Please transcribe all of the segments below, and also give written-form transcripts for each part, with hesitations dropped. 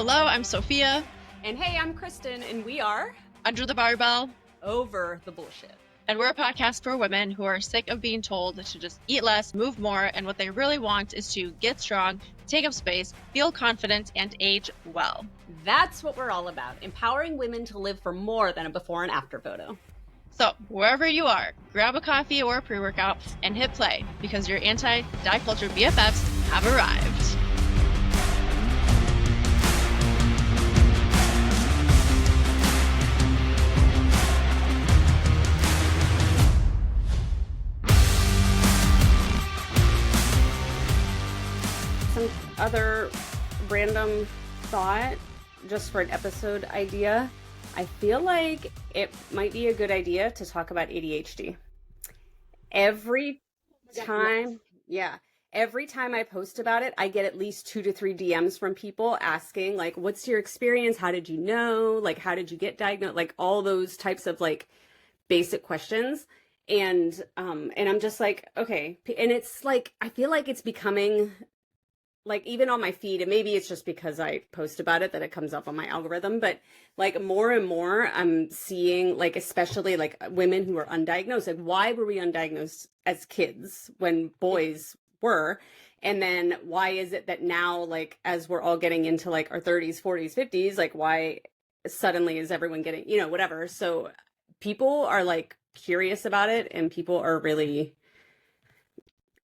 Hello, I'm Sophia. And hey, I'm Kristin, and we are Under the Barbell. Over the Bullshit. And we're a podcast for women who are sick of being told to just eat less, move more, and what they really want is to get strong, take up space, feel confident, and age well. That's what we're all about, empowering women to live for more than a before and after photo. So, wherever you are, grab a coffee or a pre-workout and hit play, because your anti-diet culture BFFs have arrived. Some other random thought, just for an episode idea. I feel like it might be a good idea to talk about ADHD. Every time I post about it, I get at least 2 to 3 DMs from people asking, like, what's your experience? How did you know? Like, how did you get diagnosed? Like, all those types of, like, basic questions. And I'm just like, okay. And it's like, I feel like it's becoming, like, even on my feed, and maybe it's just because I post about it that it comes up on my algorithm, but like more and more I'm seeing, like, especially like women who are undiagnosed, like, why were we undiagnosed as kids when boys were? And then why is it that now, like, as we're all getting into like our 30s, 40s, 50s, like, why suddenly is everyone getting, whatever. So people are like curious about it, and people are really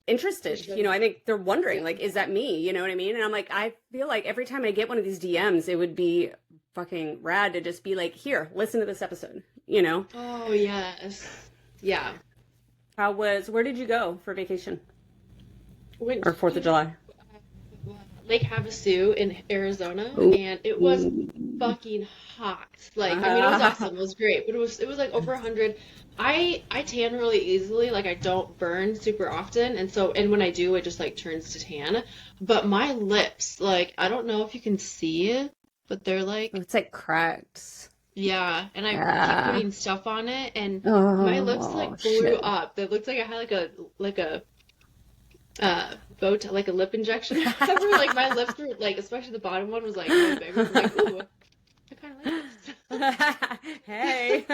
interested. I think they're wondering, like, is that me? You know what I mean? And I'm like, I feel like every time I get one of these DMs, it would be fucking rad to just be like, here, listen to this episode, Oh, yes. Yeah. Where did you go for vacation? Went or 4th of July? Lake Havasu in Arizona. Ooh. And it was fucking hot. Like, I mean, it was awesome. It was great. But it was like over 100. I tan really easily. Like, I don't burn super often. And when I do, it just like turns to tan. But my lips, like, I don't know if you can see, but they're like, it's like cracked. Yeah, and I keep putting stuff on it, and my lips like blew up. It looked like I had like a like a lip injection. Like, my lips were like, especially the bottom one was like really big. I was like, ooh, I kind of like this. Hey.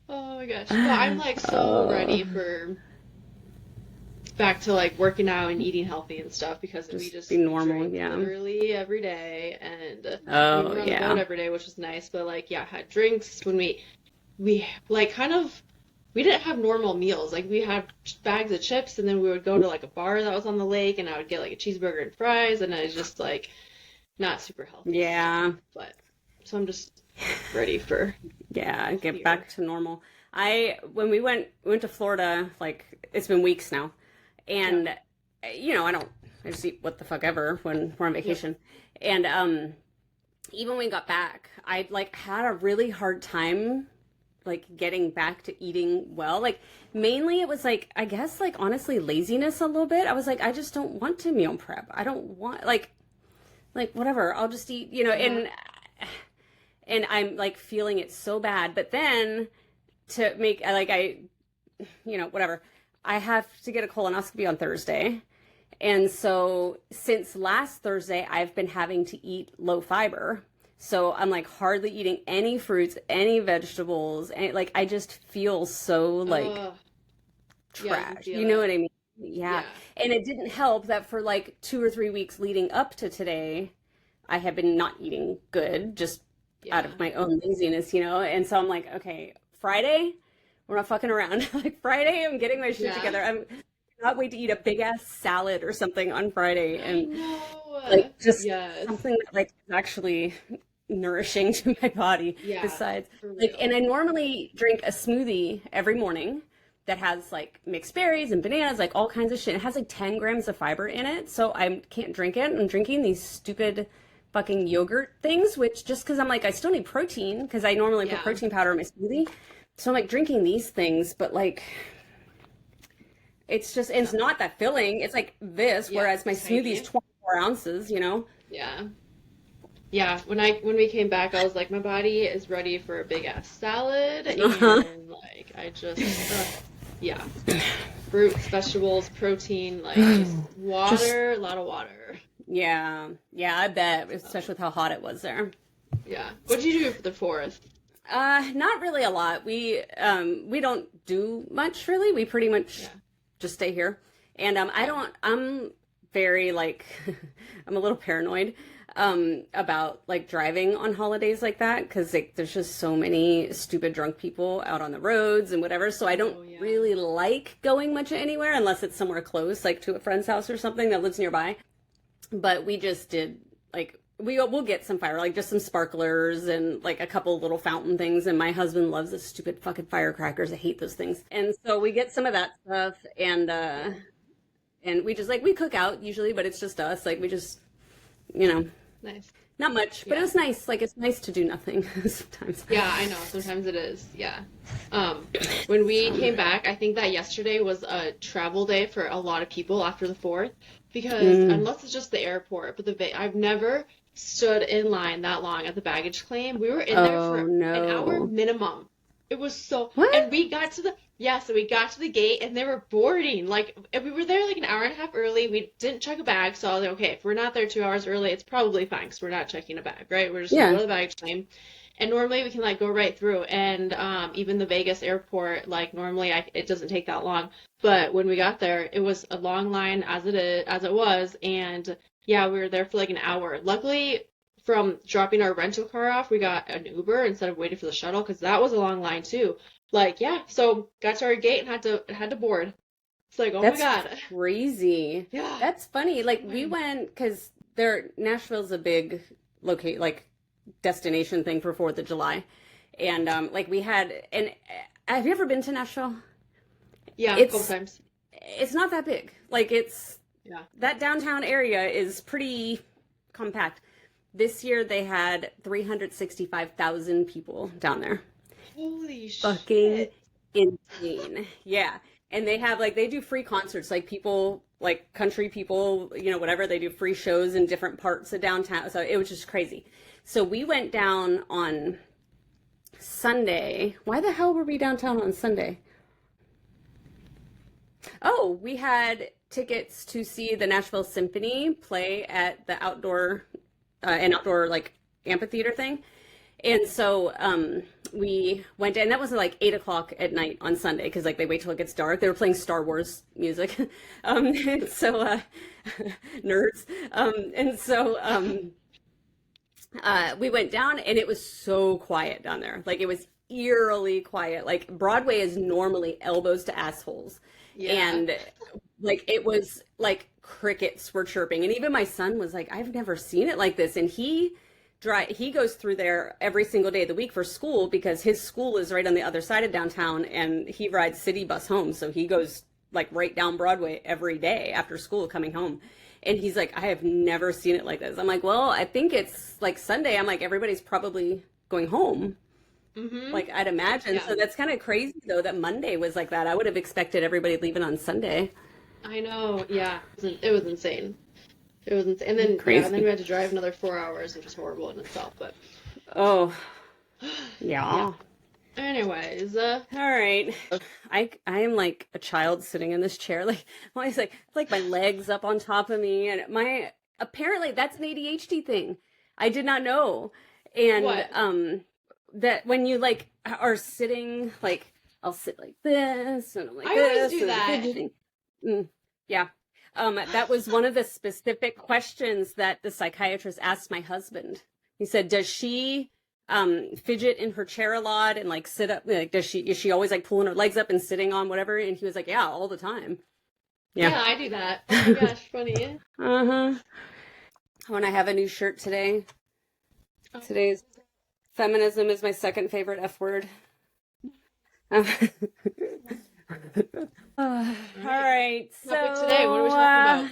Oh my gosh. But I'm like so ready for back to like working out and eating healthy and stuff, because we just be normal, drink yeah. literally every day, and we were on the yeah. road every day, which was nice. But like, yeah, had drinks when we like kind of, we didn't have normal meals. Like, we had bags of chips, and then we would go to like a bar that was on the lake, and I would get like a cheeseburger and fries, and I was just like not super healthy. Yeah. But so I'm just ready for get back to normal. When we went to Florida, like, it's been weeks now, and I just eat what the fuck ever when we're on vacation. Yeah. And even when we got back, I like had a really hard time like getting back to eating well. Like, mainly it was like, I guess, like, honestly, laziness a little bit. I was like, I just don't want to meal prep. I don't want like whatever, I'll just eat, and I'm like feeling it so bad. But then to make, whatever, I have to get a colonoscopy on Thursday. And so since last Thursday, I've been having to eat low fiber. So I'm like hardly eating any fruits, any vegetables. And like, I just feel so like trash. You know what I mean? Yeah. And it didn't help that for like 2 or 3 weeks leading up to today, I have been not eating good, just out of my own laziness, And so I'm like, okay, Friday, we're not fucking around. Like, Friday, I'm getting my shit together. I'm not wait to eat a big ass salad or something on Friday, and like just something that like is actually nourishing to my body. Besides, like, and I normally drink a smoothie every morning that has like mixed berries and bananas, like all kinds of shit. It has like 10 grams of fiber in it, so I can't drink it. I'm drinking these stupid fucking yogurt things, which just because I'm like, I still need protein, because I normally put protein powder in my smoothie. So I'm like drinking these things, but like, it's just, it's not that filling. It's like this, whereas my smoothie is 24 ounces, Yeah. When we came back, I was like, my body is ready for a big ass salad, and like, I just, fruits, vegetables, protein, like just water, a lot of water. Yeah. Yeah, I bet, especially with how hot it was there. Yeah. What did you do for the fourth? Not really a lot. We don't do much really. We pretty much Yeah. just stay here. And Yeah. I'm very like I'm a little paranoid about like driving on holidays like that because like, there's just so many stupid drunk people out on the roads and whatever. So I don't Oh yeah. really like going much anywhere unless it's somewhere close, like to a friend's house or something that lives nearby. But we just did like we'll get some fire, like just some sparklers and like a couple little fountain things. And my husband loves the stupid fucking firecrackers. I hate those things. And so we get some of that stuff, and we just like we cook out usually, but it's just us. Like we just you know Nice. not much, but it Yeah. was nice. Like it's nice to do nothing sometimes. Yeah, I know. Sometimes it is. Yeah. When we So, came back, I think that yesterday was a travel day for a lot of people after the fourth, because mm, unless it's just the airport, but I've never stood in line that long at the baggage claim. We were in there oh for an hour no, minimum. It was so, what? and we got to the, yeah, so we got to the gate and they were boarding. Like, and we were there like an hour and a half early. We didn't check a bag, so I was like, okay, if we're not there 2 hours early, it's probably fine because we're not checking a bag, right? We're just gonna go Yeah, to the baggage claim. And normally we can like go right through, and even the Vegas airport, like normally it doesn't take that long. But when we got there, it was a long line as it was, and yeah, we were there for like an hour. Luckily, from dropping our rental car off, we got an Uber instead of waiting for the shuttle because that was a long line too. Like yeah, so got to our gate and had to board. It's like oh my that's God, crazy. yeah, That's funny. Like we man. went because there Nashville's a big locate like destination thing for Fourth of July, and like we had and have you ever been to Nashville? Yeah, a couple It's times. it's not that big. Like it's Yeah. that downtown area is pretty compact. This year they had 365,000 people down there. Holy Fucking shit. insane. Yeah. And they have like they do free concerts, like people like country people, whatever, they do free shows in different parts of downtown. So it was just crazy. So we went down on Sunday. Why the hell were we downtown on Sunday? Oh, we had tickets to see the Nashville Symphony play at the outdoor like amphitheater thing. And so we went, and that was like 8 o'clock at night on Sunday because like they wait till it gets dark. They were playing Star Wars music, and so nerds. And so we went down, and it was so quiet down there. Like it was eerily quiet. Like Broadway is normally elbows to assholes, Yeah. and like it was like crickets were chirping, and even my son was like, "I've never seen it like this," and he goes through there every single day of the week for school because his school is right on the other side of downtown and he rides city bus home. So he goes like right down Broadway every day after school coming home. And he's like, I have never seen it like this. I'm like, well, I think it's like Sunday. I'm like, everybody's probably going home. Mm-hmm. Like I'd imagine. Yeah. So that's kind of crazy though that Monday was like that. I would have expected everybody leaving on Sunday. I know. Yeah. It was insane. It was insane. And then yeah, and then we Crazy. had to drive another 4 hours, which was horrible in itself. But Oh, yeah. yeah. Anyways, All right. I am like a child sitting in this chair. Like I'm always like my legs up on top of me and my apparently that's an ADHD thing. I did not know. And what? that when you like are sitting like I'll sit like this and I'm like I always this do and that. fidgeting. Yeah. That was one of the specific questions that the psychiatrist asked my husband. He said, "Does she fidget in her chair a lot and like sit up? Like, is she always like pulling her legs up and sitting on whatever?" And he was like, "Yeah, all the time." Yeah. Yeah, I do that. Oh my gosh, funny. Uh-huh. When I have a new shirt today. Oh, Today's feminism is my second favorite F word. All all right. right. Topic today. What are we talking about?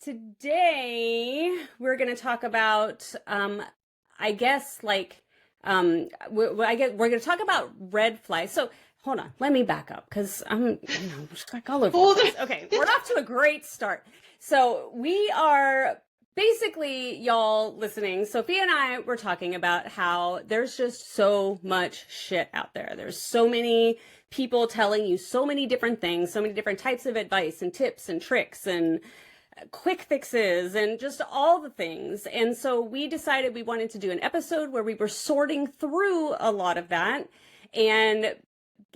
Today we're going to talk about, I guess, like, I guess we're going to talk about red flags. So hold on, let me back up because I'm, just like all over the Hold place. Okay, we're off to a great start. So we are basically, y'all listening, Sophia and I were talking about how there's just so much shit out there. There's so many people telling you so many different things, so many different types of advice and tips and tricks and quick fixes and just all the things. And so we decided we wanted to do an episode where we were sorting through a lot of that and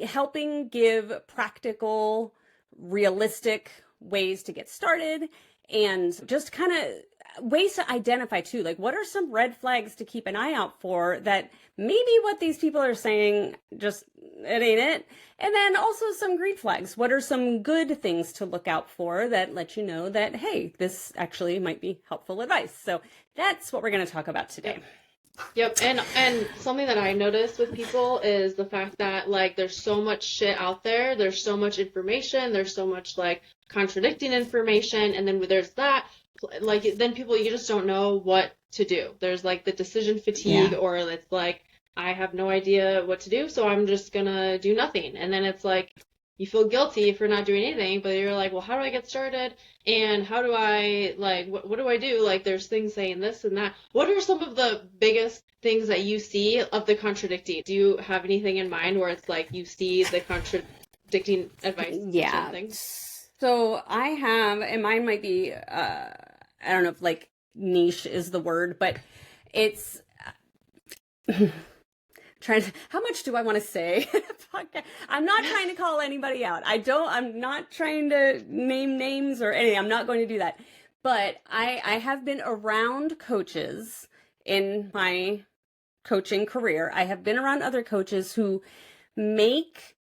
helping give practical, realistic ways to get started and just kind of ways to identify too, like what are some red flags to keep an eye out for that maybe what these people are saying just it ain't it. And then also some green flags. What are some good things to look out for that let you know that, hey, this actually might be helpful advice. So that's what we're going to talk about today. Yep, and something that I noticed with people is the fact that like there's so much shit out there, there's so much information, there's so much like contradicting information, and then there's that like then people you just don't know what to do. There's like the decision fatigue, or it's like I have no idea what to do, so I'm just gonna do nothing, and then it's like you feel guilty for not doing anything, but you're like, well, how do I get started? And how do I, like, what do I do? Like, there's things saying this and that. What are some of the biggest things that you see of the contradicting? Do you have anything in mind where it's like you see the contradicting advice? Yeah. So I have, and mine might be, I don't know if like niche is the word, but it's... how much do I want to say? I'm not trying to call anybody out. I'm not trying to name names or anything. I'm not going to do that. But I have been around coaches in my coaching career. I have been around other coaches who make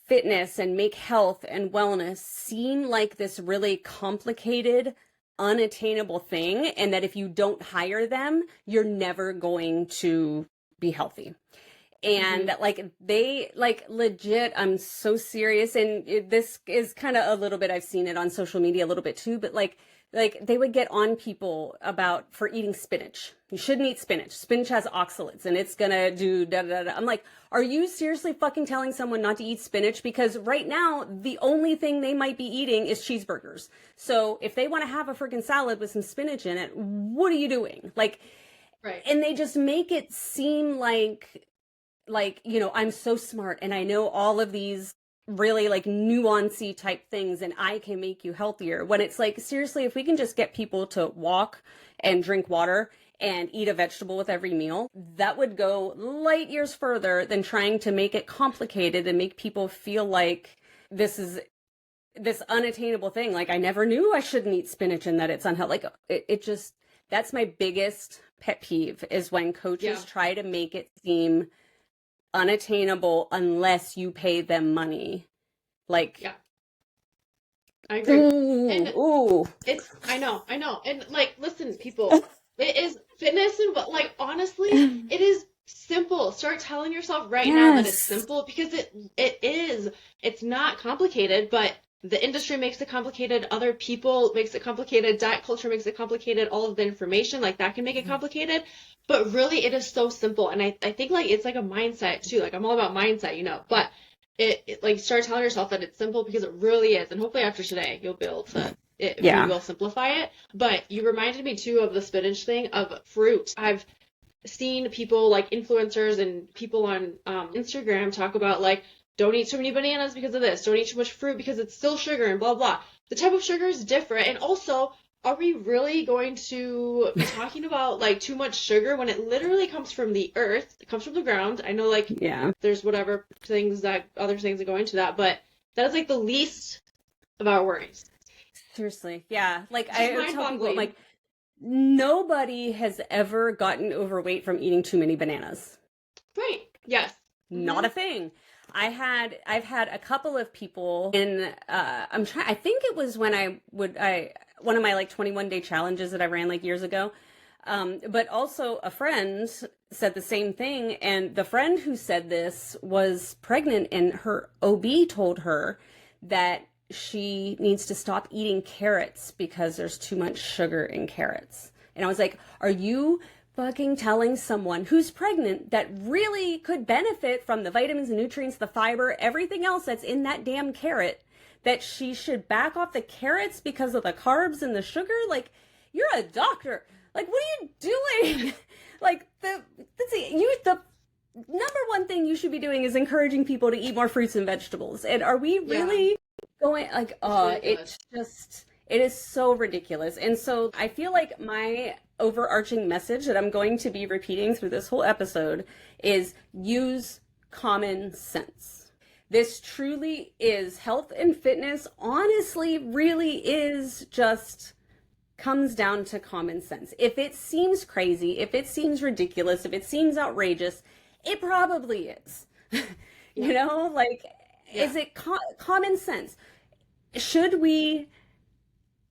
fitness and make health and wellness seem like this really complicated, unattainable thing. And that if you don't hire them, you're never going to be healthy. And like they like legit, I'm so serious. And this is kind of a little bit, I've seen it on social media a little bit too, but like they would get on people for eating spinach. You shouldn't eat spinach. Spinach has oxalates and it's gonna do da da da. I'm like, are you seriously fucking telling someone not to eat spinach? Because right now, the only thing they might be eating is cheeseburgers. So if they want to have a freaking salad with some spinach in it, what are you doing? Like, right. And they just make it seem like, you know, I'm so smart and I know all of these really like nuancy type things and I can make you healthier. When it's like, seriously, if we can just get people to walk and drink water and eat a vegetable with every meal, that would go light years further than trying to make it complicated and make people feel like this is this unattainable thing. Like, I never knew I shouldn't eat spinach and that it's unhealthy. Like, it just, that's my biggest pet peeve is when coaches try to make it seem unattainable unless you pay them money. Like, I agree. I know. And like, listen, people, it is fitness and what, like, honestly, it is simple. Start telling yourself right now that it's simple because it is. It's not complicated, but the industry makes it complicated. Other people makes it complicated. Diet culture makes it complicated. All of the information like that can make it complicated. But really, it is so simple. And I think like it's like a mindset too. Like I'm all about mindset, you know. But it like start telling yourself that it's simple because it really is. And hopefully after today, you'll be able to. You will simplify it. But you reminded me too of the spinach thing of fruit. I've seen people like influencers and people on Instagram talk about like, don't eat too many bananas because of this. Don't eat too much fruit because it's still sugar and blah, blah. The type of sugar is different. And also, are we really going to be talking about like too much sugar when it literally comes from the earth? It comes from the ground. I know like there's whatever other things that go into that, but that is like the least of our worries. Seriously. Yeah. Like I tell people, like, nobody has ever gotten overweight from eating too many bananas. Right. Yes. Not a thing. I've had a couple of people I think it was when one of my like 21-day challenges that I ran like years ago. But also a friend said the same thing. And the friend who said this was pregnant and her OB told her that she needs to stop eating carrots because there's too much sugar in carrots. And I was like, are you fucking telling someone who's pregnant that really could benefit from the vitamins and nutrients, the fiber, everything else that's in that damn carrot, that she should back off the carrots because of the carbs and the sugar? Like, you're a doctor. Like, what are you doing? Like, the number one thing you should be doing is encouraging people to eat more fruits and vegetables. And are we really going like, It is so ridiculous. And so I feel like my overarching message that I'm going to be repeating through this whole episode is use common sense. This truly is health and fitness, honestly, really is just comes down to common sense. If it seems crazy, if it seems ridiculous, if it seems outrageous, it probably is. You know, like, is it common sense? Should we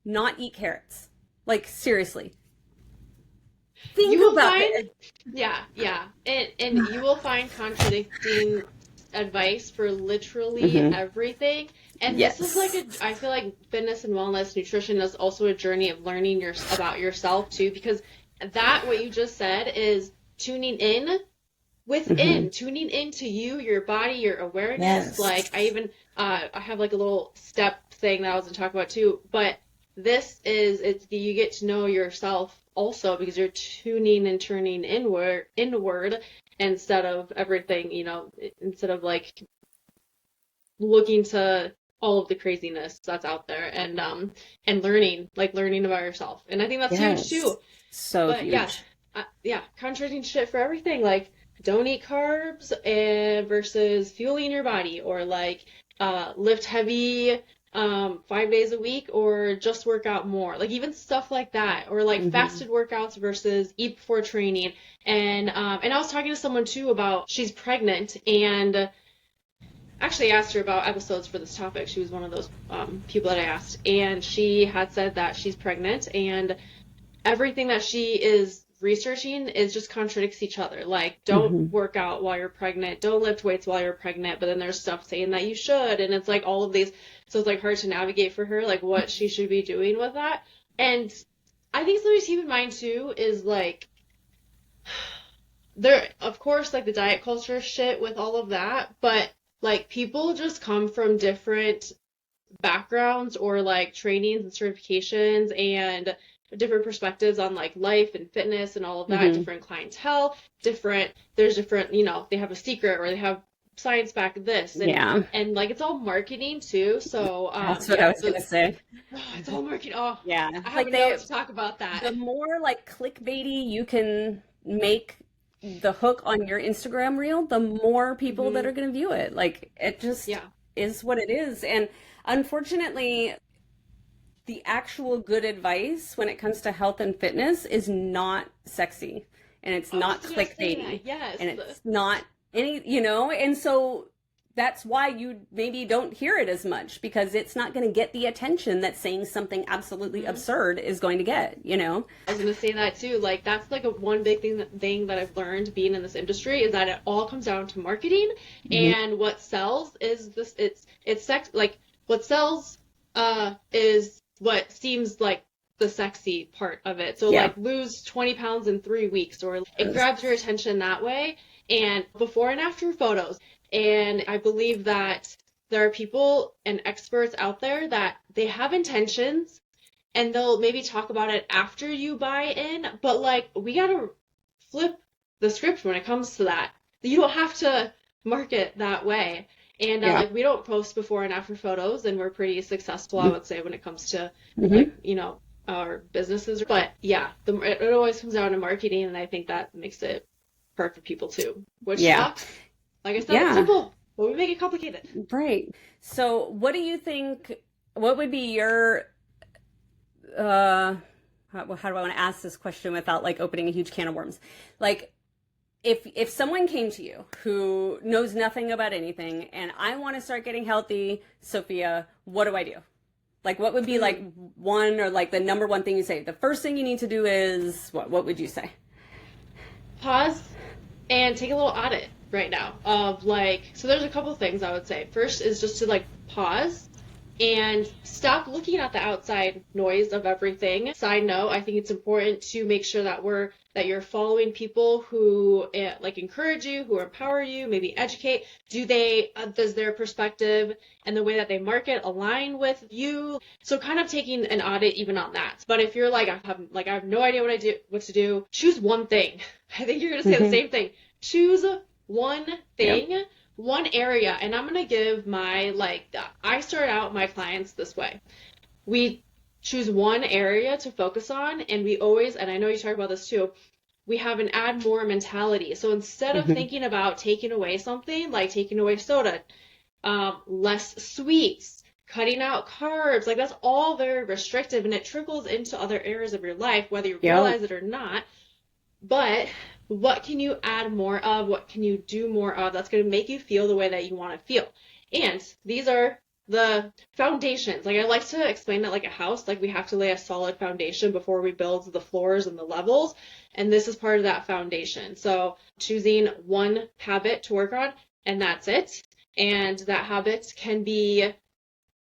not eat carrots? Like, seriously. Think about it. Yeah. And you will find contradicting advice for literally everything. And this is I feel like fitness and wellness, nutrition is also a journey of learning about yourself too, because what you just said is tuning in tuning into you, your body, your awareness. Like I have like a little step thing that I was going to talk about too, but you get to know yourself also because you're tuning and turning inward instead of everything, instead of like looking to all of the craziness that's out there and learning about yourself. And I think that's huge too. So huge. Contradicting shit for everything. Like, don't eat carbs versus fueling your body, or like lift heavy 5 days a week, or just work out more. Like even stuff like that, or like fasted workouts versus eat before training. And I was talking to someone too about she's pregnant, and actually asked her about episodes for this topic. She was one of those people that I asked, and she had said that she's pregnant, and everything that she is researching is just contradicts each other. Like, don't work out while you're pregnant, don't lift weights while you're pregnant, but then there's stuff saying that you should, and it's like all of these, so it's like hard to navigate for her, like what she should be doing with that. And I think something to keep in mind too is like, there, of course, like the diet culture shit with all of that, but like people just come from different backgrounds or like trainings and certifications and different perspectives on like life and fitness and all of that, different clientele, there's different, they have a secret or they have science back this. And, and like it's all marketing too. So that's what I was going to say. It's all marketing. Oh, yeah. I have notes to talk about that. The more like clickbaity you can make the hook on your Instagram reel, the more people that are going to view it. Like it just is what it is. And unfortunately, the actual good advice when it comes to health and fitness is not sexy, and it's not clickbaity. Yes. And it's not any, and so that's why you maybe don't hear it as much, because it's not going to get the attention that saying something absolutely absurd is going to get, I was going to say that too. Like that's like one big thing that I've learned being in this industry is that it all comes down to marketing, and what sells is this. It's sex. Like what sells is what seems like the sexy part of it. So like lose 20 pounds in 3 weeks, or it grabs your attention that way. And before and after photos. And I believe that there are people and experts out there that they have intentions and they'll maybe talk about it after you buy in, but like we gotta flip the script when it comes to that. You don't have to market that way. And like we don't post before and after photos, and we're pretty successful, I would say, when it comes to like, our businesses. But it always comes down to marketing, and I think that makes it hard for people too. Which sucks. Like I said, it's simple, but we make it complicated. Right. So what do you think, what would be your, how do I want to ask this question without like opening a huge can of worms? Like, if someone came to you who knows nothing about anything and I want to start getting healthy, Sophia, what do I do? Like, what would be like one, or like the number one thing you say? The first thing you need to do is what? What would you say? Pause and take a little audit right now of like, so there's a couple things I would say. First is just to like pause and stop looking at the outside noise of everything. Side note, I think it's important to make sure that you're following people who like encourage you, who empower you, maybe educate. Does their perspective and the way that they market align with you? So kind of taking an audit even on that. But if you're like, I have no idea what to do, choose one thing. I think you're going to say the same thing. Choose one thing, one area. And I'm going to give I start out my clients this way. We choose one area to focus on. And we always, and I know you talk about this too, we have an add more mentality. So instead of thinking about taking away something, like taking away soda, less sweets, cutting out carbs, like that's all very restrictive, and it trickles into other areas of your life, whether you realize it or not. But what can you add more of? What can you do more of that's going to make you feel the way that you want to feel? And these are the foundations. Like I like to explain that like a house, like we have to lay a solid foundation before we build the floors and the levels. And this is part of that foundation. So choosing one habit to work on, and that's it. And that habit can be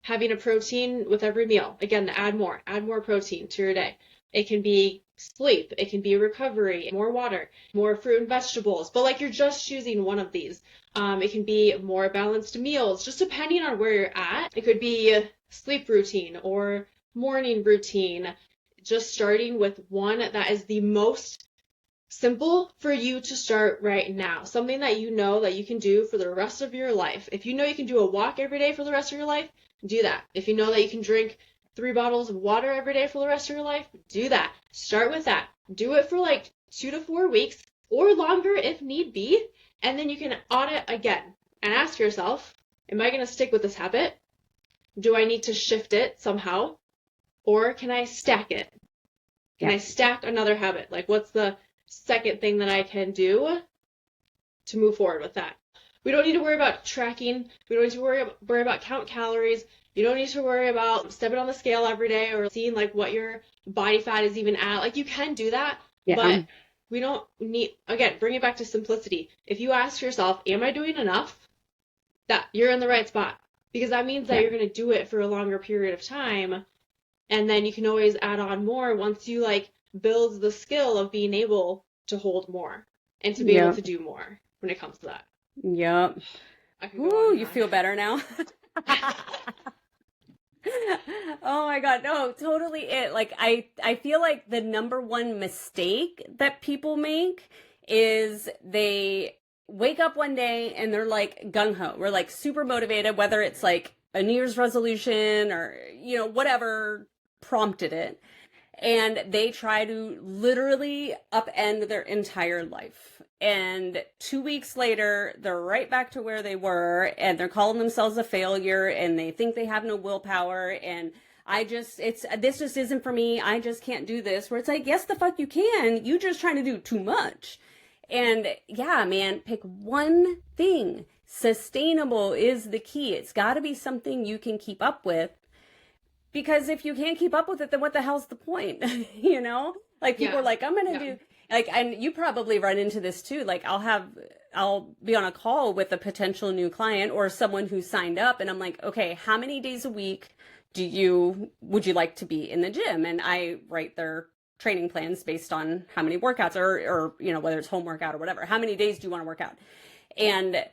having a protein with every meal. Again, add more protein to your day. It can be sleep, it can be recovery, more water, more fruit and vegetables, but like you're just choosing one of these. It can be more balanced meals, just depending on where you're at. It could be sleep routine or morning routine, just starting with one that is the most simple for you to start right now. Something that you know that you can do for the rest of your life. If you know you can do a walk every day for the rest of your life, do that. If you know that you can drink 3 bottles of water every day for the rest of your life, do that. Start with that. Do it for like 2 to 4 weeks or longer if need be. And then you can audit again and ask yourself, am I going to stick with this habit? Do I need to shift it somehow? Or can I stack it? Can I stack another habit? Like what's the second thing that I can do to move forward with that? We don't need to worry about tracking. We don't need to worry about count calories. You don't need to worry about stepping on the scale every day or seeing like what your body fat is even at. Like you can do that, but we don't need, again, bring it back to simplicity. If you ask yourself, am I doing enough? That you're in the right spot, because that means that you're going to do it for a longer period of time. And then you can always add on more once you like build the skill of being able to hold more and to be able to do more when it comes to that. Yep. Ooh, you feel better now? Oh my God. No, totally it. Like I feel like the number one mistake that people make is they wake up one day and they're like gung-ho. We're like super motivated, whether it's like a New Year's resolution or, you know, whatever prompted it. And they try to literally upend their entire life. And 2 weeks later, they're right back to where they were, and they're calling themselves a failure, and they think they have no willpower, and this just isn't for me. I just can't do this. Where it's like, yes, the fuck you can. You just trying to do too much. And yeah, man, pick one thing. Sustainable is the key. It's got to be something you can keep up with. Because if you can't keep up with it, then what the hell's the point? You know, like people are like, I'm going to do like, and you probably run into this too. Like I'll be on a call with a potential new client or someone who signed up, and I'm like, okay, how many days a week would you like to be in the gym? And I write their training plans based on how many workouts or, you know, whether it's home workout or whatever, how many days do you want to work out? And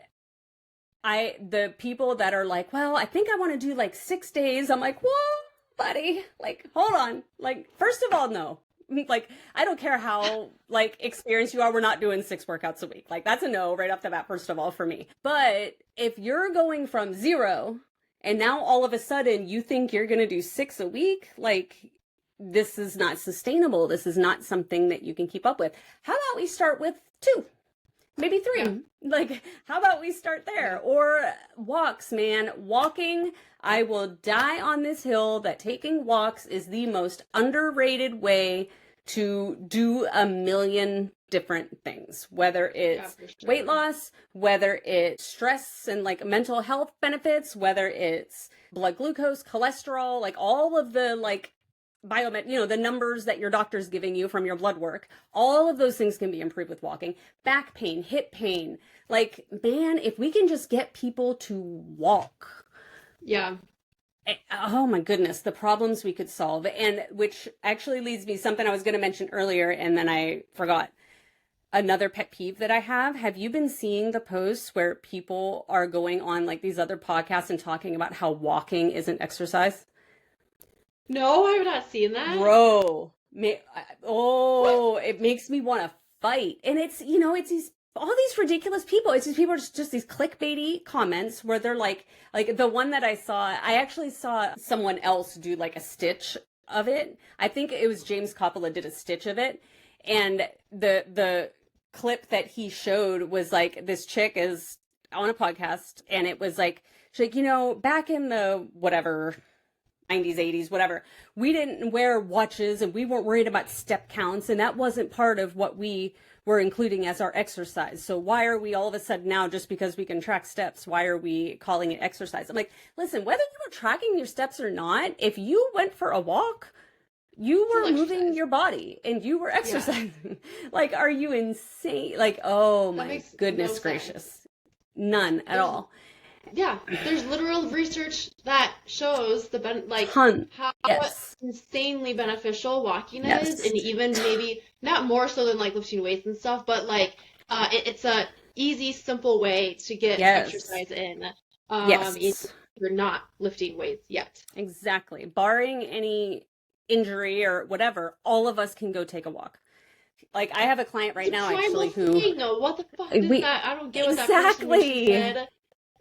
the people that are like, well, I think I want to do like 6 days. I'm like, whoa, buddy, like, hold on. Like, first of all, no, like, I don't care how like experienced you are. We're not doing 6 workouts a week. Like that's a no right off the bat, first of all, for me. But if you're going from 0 and now all of a sudden you think you're going to do 6 a week, like this is not sustainable. This is not something that you can keep up with. How about we start with 2? Maybe 3. Yeah. Like, how about we start there? Or walks, man. Walking, I will die on this hill that taking walks is the most underrated way to do a million different things, whether it's weight loss, whether it's stress and like mental health benefits, whether it's blood glucose, cholesterol, like all of the like biomet, you know, the numbers that your doctor's giving you from your blood work, all of those things can be improved with walking. Back pain, hip pain, like, man, if we can just get people to walk. Yeah. Oh my goodness, the problems we could solve. And which actually leads me something I was going to mention earlier and then I forgot. Another pet peeve that I have you been seeing the posts where people are going on like these other podcasts and talking about how walking isn't exercise? No, I have not seen that. Bro, it makes me want to fight. And it's, you know, it's all these ridiculous people. It's these people, just these clickbaity comments where they're like the one that I actually saw someone else do like a stitch of it. I think it was James Coppola did a stitch of it, and the clip that he showed was like this chick is on a podcast, and it was like she's like, you know, back in the whatever 90s, 80s, whatever, we didn't wear watches and we weren't worried about step counts, and that wasn't part of what we were including as our exercise. So why are we all of a sudden now, just because we can track steps, why are we calling it exercise? I'm like, listen, whether you were tracking your steps or not, if you went for a walk, you were moving your body and you were exercising. Yeah. Like, are you insane? Like, oh my goodness gracious. None at all. Yeah, there's literal research that shows how insanely beneficial walking is, and even maybe not more so than like lifting weights and stuff, but like it's a easy, simple way to get exercise in. If you're not lifting weights yet. Exactly. Barring any injury or whatever, all of us can go take a walk. Like, I have a client right now actually who. What the fuck is that? I don't get what that person said.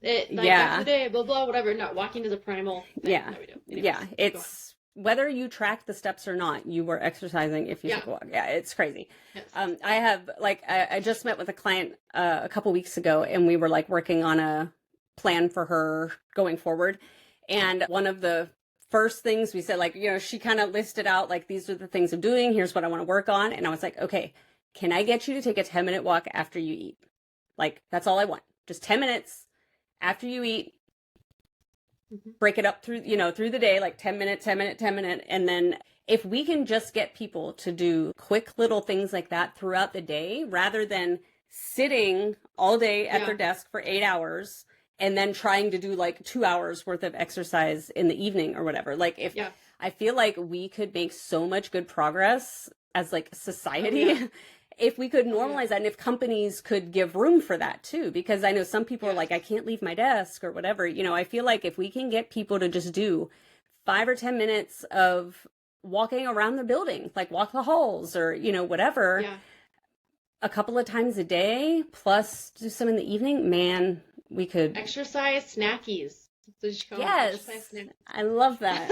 Back today, blah blah, whatever. No, walking is a primal thing that we do. Anyways, it's whether you track the steps or not, you were exercising if you took a walk. Yeah, it's crazy. Yes. I have I just met with a client a couple weeks ago, and we were like working on a plan for her going forward. And one of the first things we said, like, you know, she kind of listed out like, these are the things I'm doing. Here's what I want to work on. And I was like, okay, can I get you to take a 10-minute walk after you eat? Like, that's all I want. Just 10 minutes. After you eat, break it up through the day, like 10 minutes, 10 minute, 10 minute. And then if we can just get people to do quick little things like that throughout the day, rather than sitting all day at their desk for 8 hours and then trying to do like 2 hours worth of exercise in the evening or whatever. Like I feel like we could make so much good progress as like society if we could normalize that, and if companies could give room for that too, because I know some people are like, I can't leave my desk or whatever. You know, I feel like if we can get people to just do 5 or 10 minutes of walking around the building, like walk the halls or, you know, whatever, a couple of times a day, plus do some in the evening, man, we could. Exercise snackies. Yes. I love that.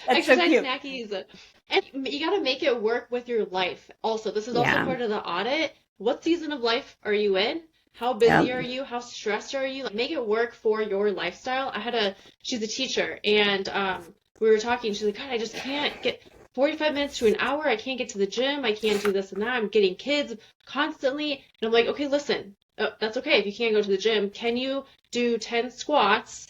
Exercise snackies. And you got to make it work with your life. Also, this is also part of the audit. What season of life are you in? How busy are you? How stressed are you? Like, make it work for your lifestyle. She's a teacher, and we were talking. She's like, God, I just can't get 45 minutes to an hour. I can't get to the gym. I can't do this and that. I'm getting kids constantly. And I'm like, okay, listen, that's okay. If you can't go to the gym, can you do 10 squats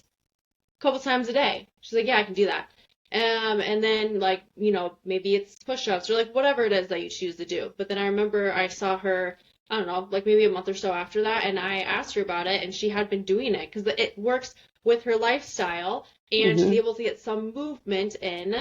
a couple times a day? She's like, yeah, I can do that. And then, like, you know, maybe it's push-ups or like whatever it is that you choose to do. But then I remember I saw her, I don't know, like maybe a month or so after that, and I asked her about it, and she had been doing it because it works with her lifestyle, and she's able to get some movement in,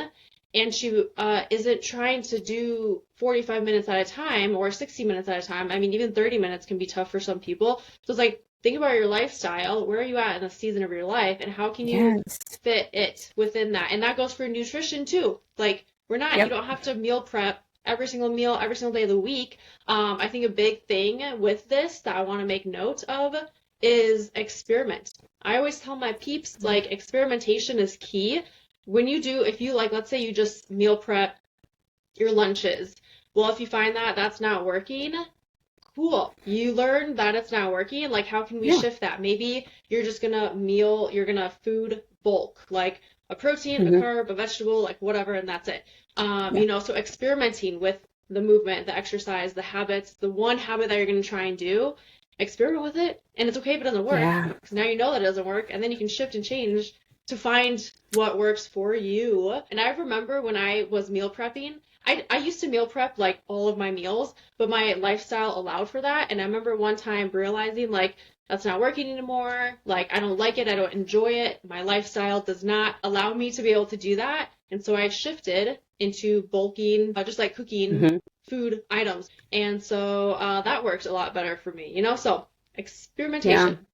and she isn't trying to do 45 minutes at a time or 60 minutes at a time. I mean, even 30 minutes can be tough for some people. So it's like, think about your lifestyle. Where are you at in the season of your life, and how can you fit it within that? And that goes for nutrition too. Like, you don't have to meal prep every single meal every single day of the week. I think a big thing with this that I want to make note of is experiment. I always tell my peeps, like, experimentation is key. If you like, let's say you just meal prep your lunches. Well, if you find that that's not working, cool. You learn that it's not working. Like, how can we shift that? Maybe you're just you're gonna food bulk, like a protein, a carb, a vegetable, like whatever, and that's it. You know, so experimenting with the movement, the exercise, the habits, the one habit that you're gonna try and do, experiment with it. And it's okay if it doesn't work. Because now you know that it doesn't work, and then you can shift and change to find what works for you. And I remember when I was meal prepping, I used to meal prep like all of my meals, but my lifestyle allowed for that. And I remember one time realizing, like, that's not working anymore. Like, I don't like it. I don't enjoy it. My lifestyle does not allow me to be able to do that. And so I shifted into bulking, just like cooking food items. And so that worked a lot better for me, you know? So experimentation.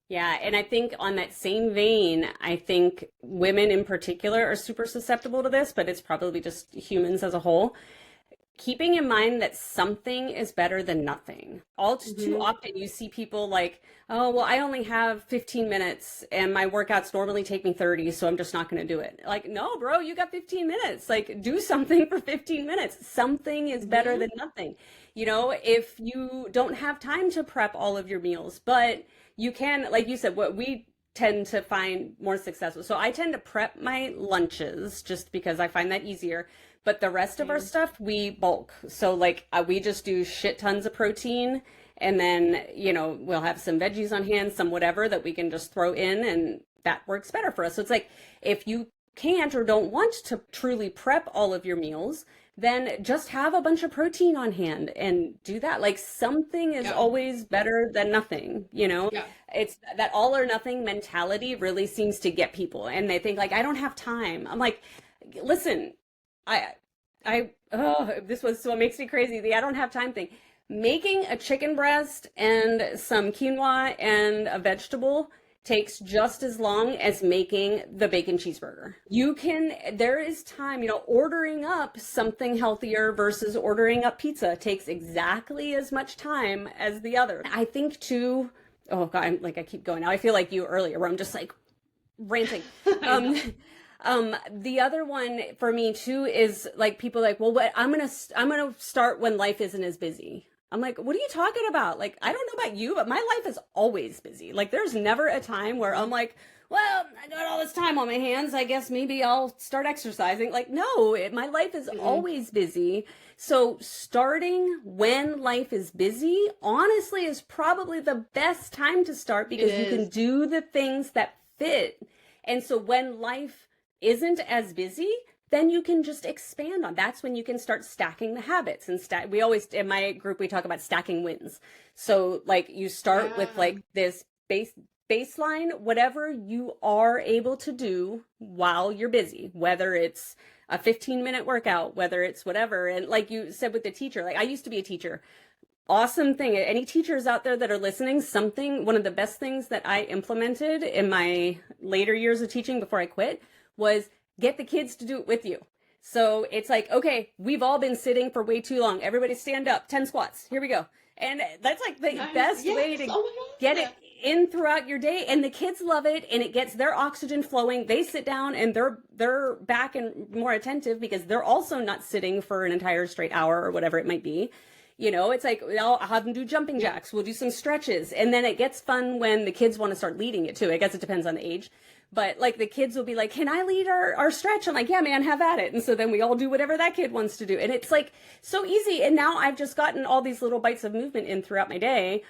Yeah, and I think on that same vein, I think women in particular are super susceptible to this, but it's probably just humans as a whole. keeping in mind that something is better than nothing. All too Hmm. often you see people like, oh, well, I only have 15 minutes and my workouts normally take me 30, so I'm just not going to do it. Like, no, bro, you got 15 minutes. Like, do something for 15 minutes. Something is better Hmm. than nothing. If you don't have time to prep all of your meals, but you can, like you said, what we tend to find more successful. So I tend to prep my lunches just because I find that easier. But the rest of our Same. stuff, we bulk. So like we just do shit tons of protein, and then, we'll have some veggies on hand, some whatever that we can just throw in, and that works better for us. So it's like if you can't or don't want to truly prep all of your meals, then just have a bunch of protein on hand and do that. Like something is Yeah. always better than nothing. Yeah. It's that all or nothing mentality really seems to get people, and they think like, I don't have time. I'm like, listen, I, this was what makes me crazy. The I don't have time thing. Making a chicken breast and some quinoa and a vegetable takes just as long as making the bacon cheeseburger. There is time, ordering up something healthier versus ordering up pizza takes exactly as much time as the other. I think too, oh God, I keep going now. I feel like you earlier where I'm just like ranting. I Um, know. the other one for me too is like people like, well, what I'm gonna start when life isn't as busy. I'm like, what are you talking about? Like, I don't know about you, but my life is always busy. Like, there's never a time where I'm like, well, I got all this time on my hands. I guess maybe I'll start exercising. Like, no, my life is Mm-mm. always busy. So starting when life is busy, honestly, is probably the best time to start It because you can is. do the things that fit. And so when life isn't as busy, then you can just expand on. That's when you can start stacking the habits and we always in my group we talk about stacking wins. So like you start with Yeah. like this baseline, whatever you are able to do while you're busy, whether it's a 15-minute workout, whether it's whatever. And like you said with the teacher, like I used to be a teacher. Awesome thing. Any teachers out there that are listening, one of the best things that I implemented in my later years of teaching before I quit was get the kids to do it with you. So it's like, okay, we've all been sitting for way too long. Everybody stand up, 10 squats. Here we go. And that's like the Nice. best way Yes. to Oh my get God. it in throughout your day. And the kids love it and it gets their oxygen flowing. They sit down and they're back and more attentive because they're also not sitting for an entire straight hour or whatever it might be. It's like I'll have them do jumping Yeah. jacks. We'll do some stretches. And then it gets fun when the kids want to start leading it too. I guess it depends on the age. But like the kids will be like, can I lead our stretch? I'm like, yeah, man, have at it. And so then we all do whatever that kid wants to do. And it's like so easy. And now I've just gotten all these little bites of movement in throughout my day.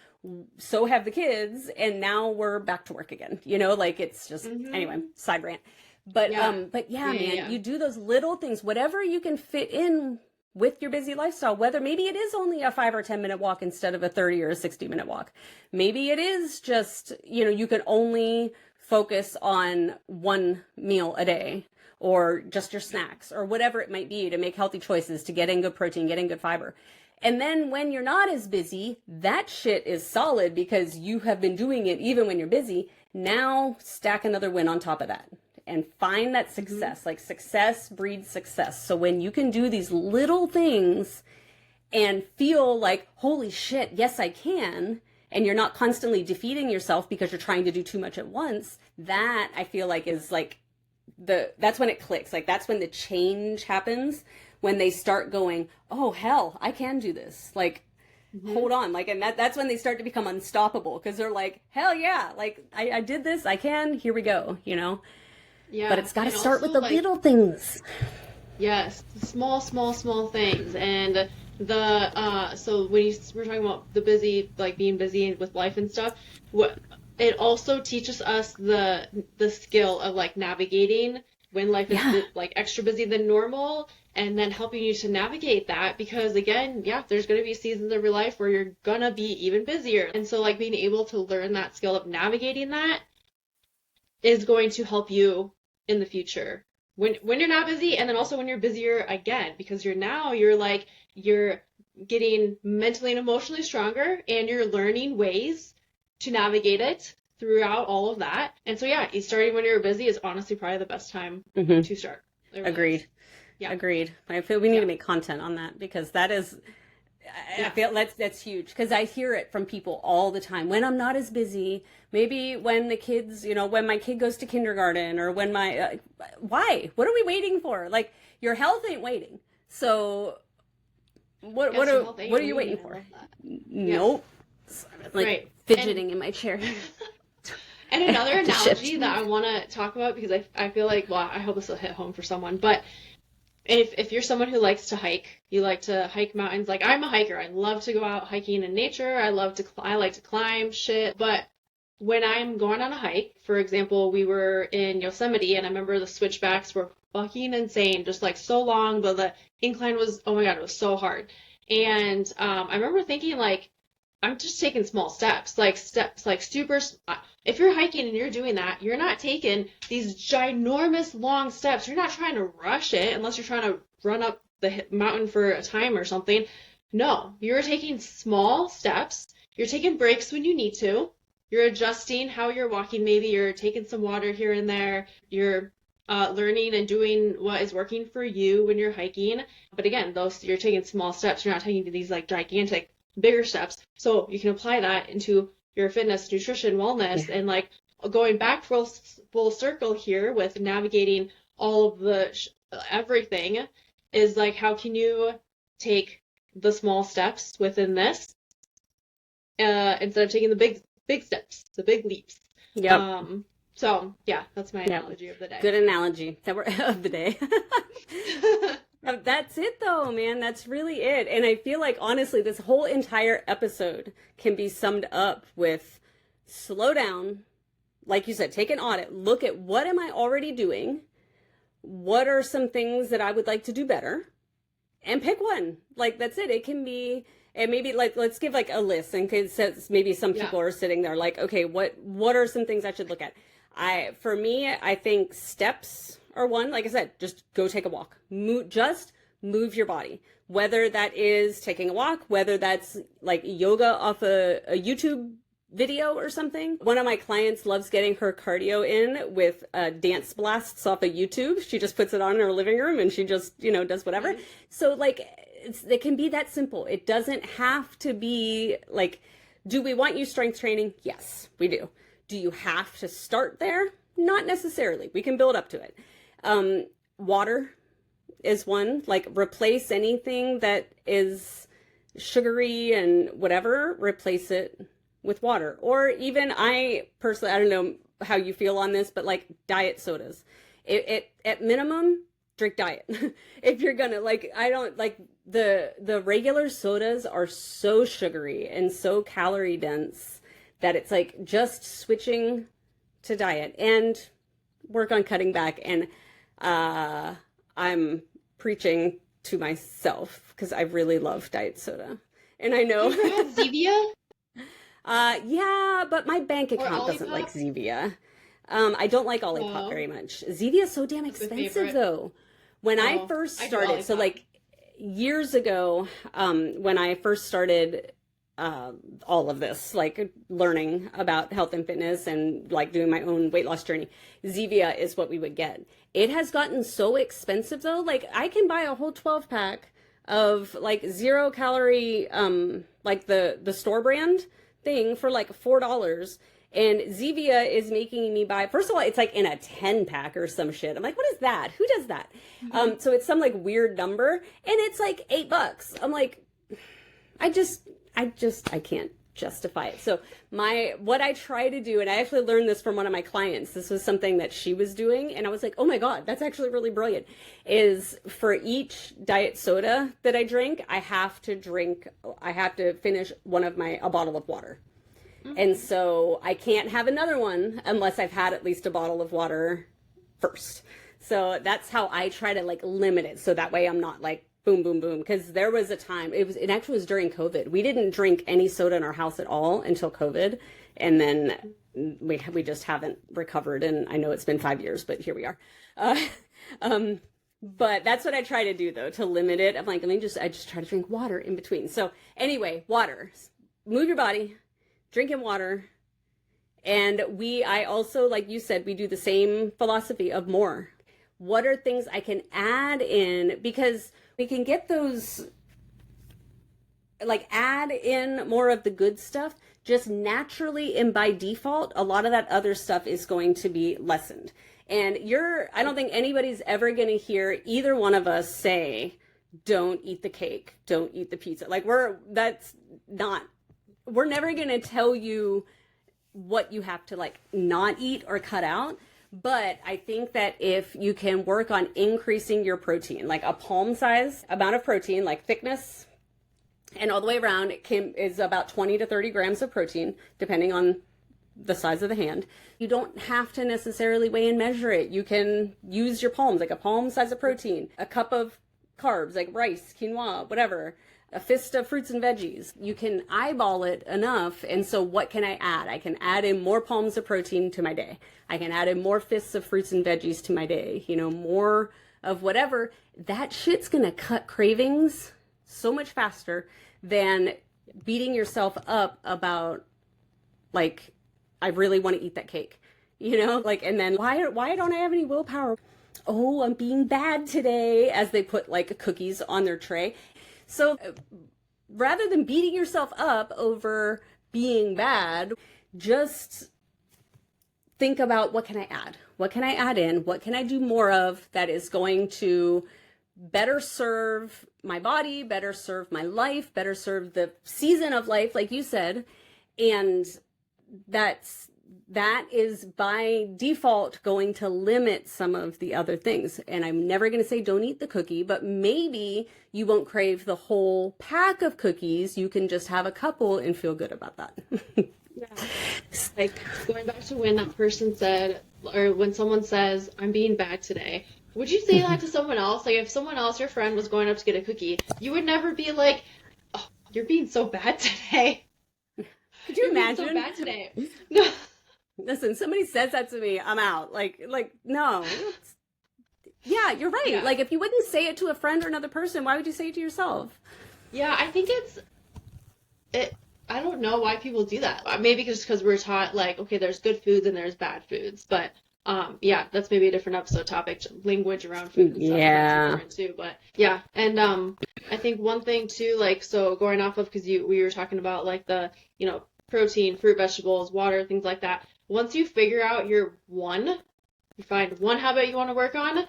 So have the kids. And now we're back to work again. Like it's just, anyway, Hmm. side rant. But Yeah. but yeah, Yeah. Yeah. man, Yeah. you do those little things, whatever you can fit in with your busy lifestyle, whether maybe it is only a 5 or 10 minute walk instead of a 30 or a 60-minute walk. Maybe it is just, you can only focus on one meal a day or just your snacks or whatever it might be to make healthy choices, to get in good protein, get in good fiber. And then when you're not as busy, that shit is solid because you have been doing it even when you're busy. Now stack another win on top of that and find that Hmm. success. Like success breeds success. So when you can do these little things and feel like, holy shit, yes, I can, and you're not constantly defeating yourself because you're trying to do too much at once, that I feel like is like that's when it clicks. Like that's when the change happens, when they start going, oh hell, I can do this. Like, Hmm. hold on. Like, and that's when they start to become unstoppable because they're like, hell yeah, like I did this, I can, here we go. But Yeah. it's got to And start also with the like, little things. yes, small, small, small things. And so when we're talking about the busy, like being busy with life and stuff, what it also teaches us the skill of like navigating when life is Yeah. like extra busy than normal, and then helping you to navigate that because again, yeah, there's gonna be seasons of your life where you're gonna be even busier. And so like being able to learn that skill of navigating that is going to help you in the future when you're not busy and then also when you're busier again because you're getting mentally and emotionally stronger and you're learning ways to navigate it throughout all of that. And so yeah, starting when you're busy is honestly probably the best time Hmm. to start. It really is. Agreed. Yeah. Agreed. I feel we need to make content on that because that is, I feel that's huge because I hear it from people all the time. When I'm not as busy, maybe when the kids, when my kid goes to kindergarten or when my, why? What are we waiting for? Like your health ain't waiting. So what are you waiting for? Nope. Like fidgeting in my chair. And another analogy that I want to talk about because I feel like, well, I hope this will hit home for someone, but if you're someone who likes to hike, you like to hike mountains, like I'm a hiker. I love to go out hiking in nature. I like to climb shit. But when I'm going on a hike, for example, we were in Yosemite and I remember the switchbacks were fucking insane, just like so long, but the incline was, oh my God, it was so hard. And I remember thinking like, I'm just taking small steps, like super. If you're hiking and you're doing that, you're not taking these ginormous long steps. You're not trying to rush it unless you're trying to run up the mountain for a time or something. No, you're taking small steps. You're taking breaks when you need to. You're adjusting how you're walking. Maybe you're taking some water here and there. You're learning and doing what is working for you when you're hiking. But again, you're taking small steps. You're not taking these like gigantic bigger steps. So you can apply that into your fitness, nutrition, wellness, and like going back full circle here with navigating all of the everything is like, how can you take the small steps within this instead of taking the big steps, the big leaps. Yeah. So yeah, that's my analogy of the day. Good analogy of the day. That's it though, man. That's really it. And I feel like honestly, this whole entire episode can be summed up with slow down. Like you said, take an audit. Look at what am I already doing? What are some things that I would like to do better? And pick one. Like that's it. It can be, and maybe like, let's give like a list in case maybe some people are sitting there like, okay, what are some things I should look at? For me, I think steps are one. Like I said, just go take a walk. Just move your body. Whether that is taking a walk, whether that's like yoga off a YouTube video or something. One of my clients loves getting her cardio in with dance blasts off of YouTube. She just puts it on in her living room and she just, does whatever. Mm-hmm. So like, it can be that simple. It doesn't have to be like, do we want you strength training? Yes, we do. Do you have to start there? Not necessarily. We can build up to it. Water is one. Like replace anything that is sugary and whatever, replace it with water. Or even I personally, I don't know how you feel on this, but like diet sodas. At minimum, drink diet. If you're gonna I don't like the regular sodas are so sugary and so calorie dense that it's like just switching to diet and work on cutting back. And I'm preaching to myself because I really love diet soda. And I know. You ever had Zevia? Yeah, but my bank account doesn't like Zevia. I don't like Olipop very much. Zevia is so damn expensive though. When I first started, so like years ago, when I first started all of this, like learning about health and fitness and like doing my own weight loss journey, Zevia is what we would get. It has gotten so expensive though. Like I can buy a whole 12 pack of like 0 calorie, like the store brand thing for like $4. And Zevia is making me buy, first of all, it's like in a 10 pack or some shit. I'm like, what is that? Who does that? Mm-hmm. So it's some like weird number and it's like $8. I'm like, I can't justify it. So what I try to do, and I actually learned this from one of my clients, this was something that she was doing, and I was like, oh my God, that's actually really brilliant, is for each diet soda that I drink, I have to finish a bottle of water. Mm-hmm. And so I can't have another one unless I've had at least a bottle of water first. So that's how I try to like limit it. So that way I'm not like, boom, boom, boom. Because there was a time, it actually was during COVID. We didn't drink any soda in our house at all until COVID. And then we just haven't recovered. And I know it's been 5 years, but here we are. But that's what I try to do though, to limit it. I'm like, I just try to drink water in between. So anyway, water, move your body, drinking water. And I also, like you said, we do the same philosophy of more. what are things I can add in, because we can get those, like, add in more of the good stuff just naturally, and by default a lot of that other stuff is going to be lessened. And I don't think anybody's ever going to hear either one of us say, don't eat the cake, don't eat the pizza. Like, we're never going to tell you what you have to, like, not eat or cut out. But I think that if you can work on increasing your protein, like a palm size amount of protein, like thickness and all the way around, is about 20 to 30 grams of protein, depending on the size of the hand. You don't have to necessarily weigh and measure it. You can use your palms, like a palm size of protein, a cup of carbs, like rice, quinoa, whatever, a fist of fruits and veggies. You can eyeball it enough. And so what can I add? I can add in more palms of protein to my day. I can add in more fists of fruits and veggies to my day, more of whatever. That shit's going to cut cravings so much faster than beating yourself up about, like, I really want to eat that cake, like, and then why don't I have any willpower? Oh, I'm being bad today, as they put, like, cookies on their tray. So rather than beating yourself up over being bad, just think about, what can I add? What can I add in? What can I do more of that is going to better serve my body, better serve my life, better serve the season of life, like you said. And that is by default going to limit some of the other things. And I'm never going to say don't eat the cookie, but maybe you won't crave the whole pack of cookies. You can just have a couple and feel good about that. Yeah. Like, going back to when that person said, or when someone says, I'm being bad today, would you say that to someone else? Like, if someone else, your friend, was going up to get a cookie, you would never be like, oh, you're being so bad today. Could you imagine? Being so bad today. No. Listen, somebody says that to me, I'm out. Like, no. Yeah, you're right. Yeah. Like, if you wouldn't say it to a friend or another person, why would you say it to yourself? Yeah, I think I don't know why people do that. Maybe just because we're taught, like, okay, there's good foods and there's bad foods. But, yeah, that's maybe a different episode topic. Language around food and stuff. Yeah. That's different too. But, yeah. And I think one thing, too, like, so going off of, because we were talking about, like, the, protein, fruit, vegetables, water, things like that. Once you figure out you find one habit you want to work on,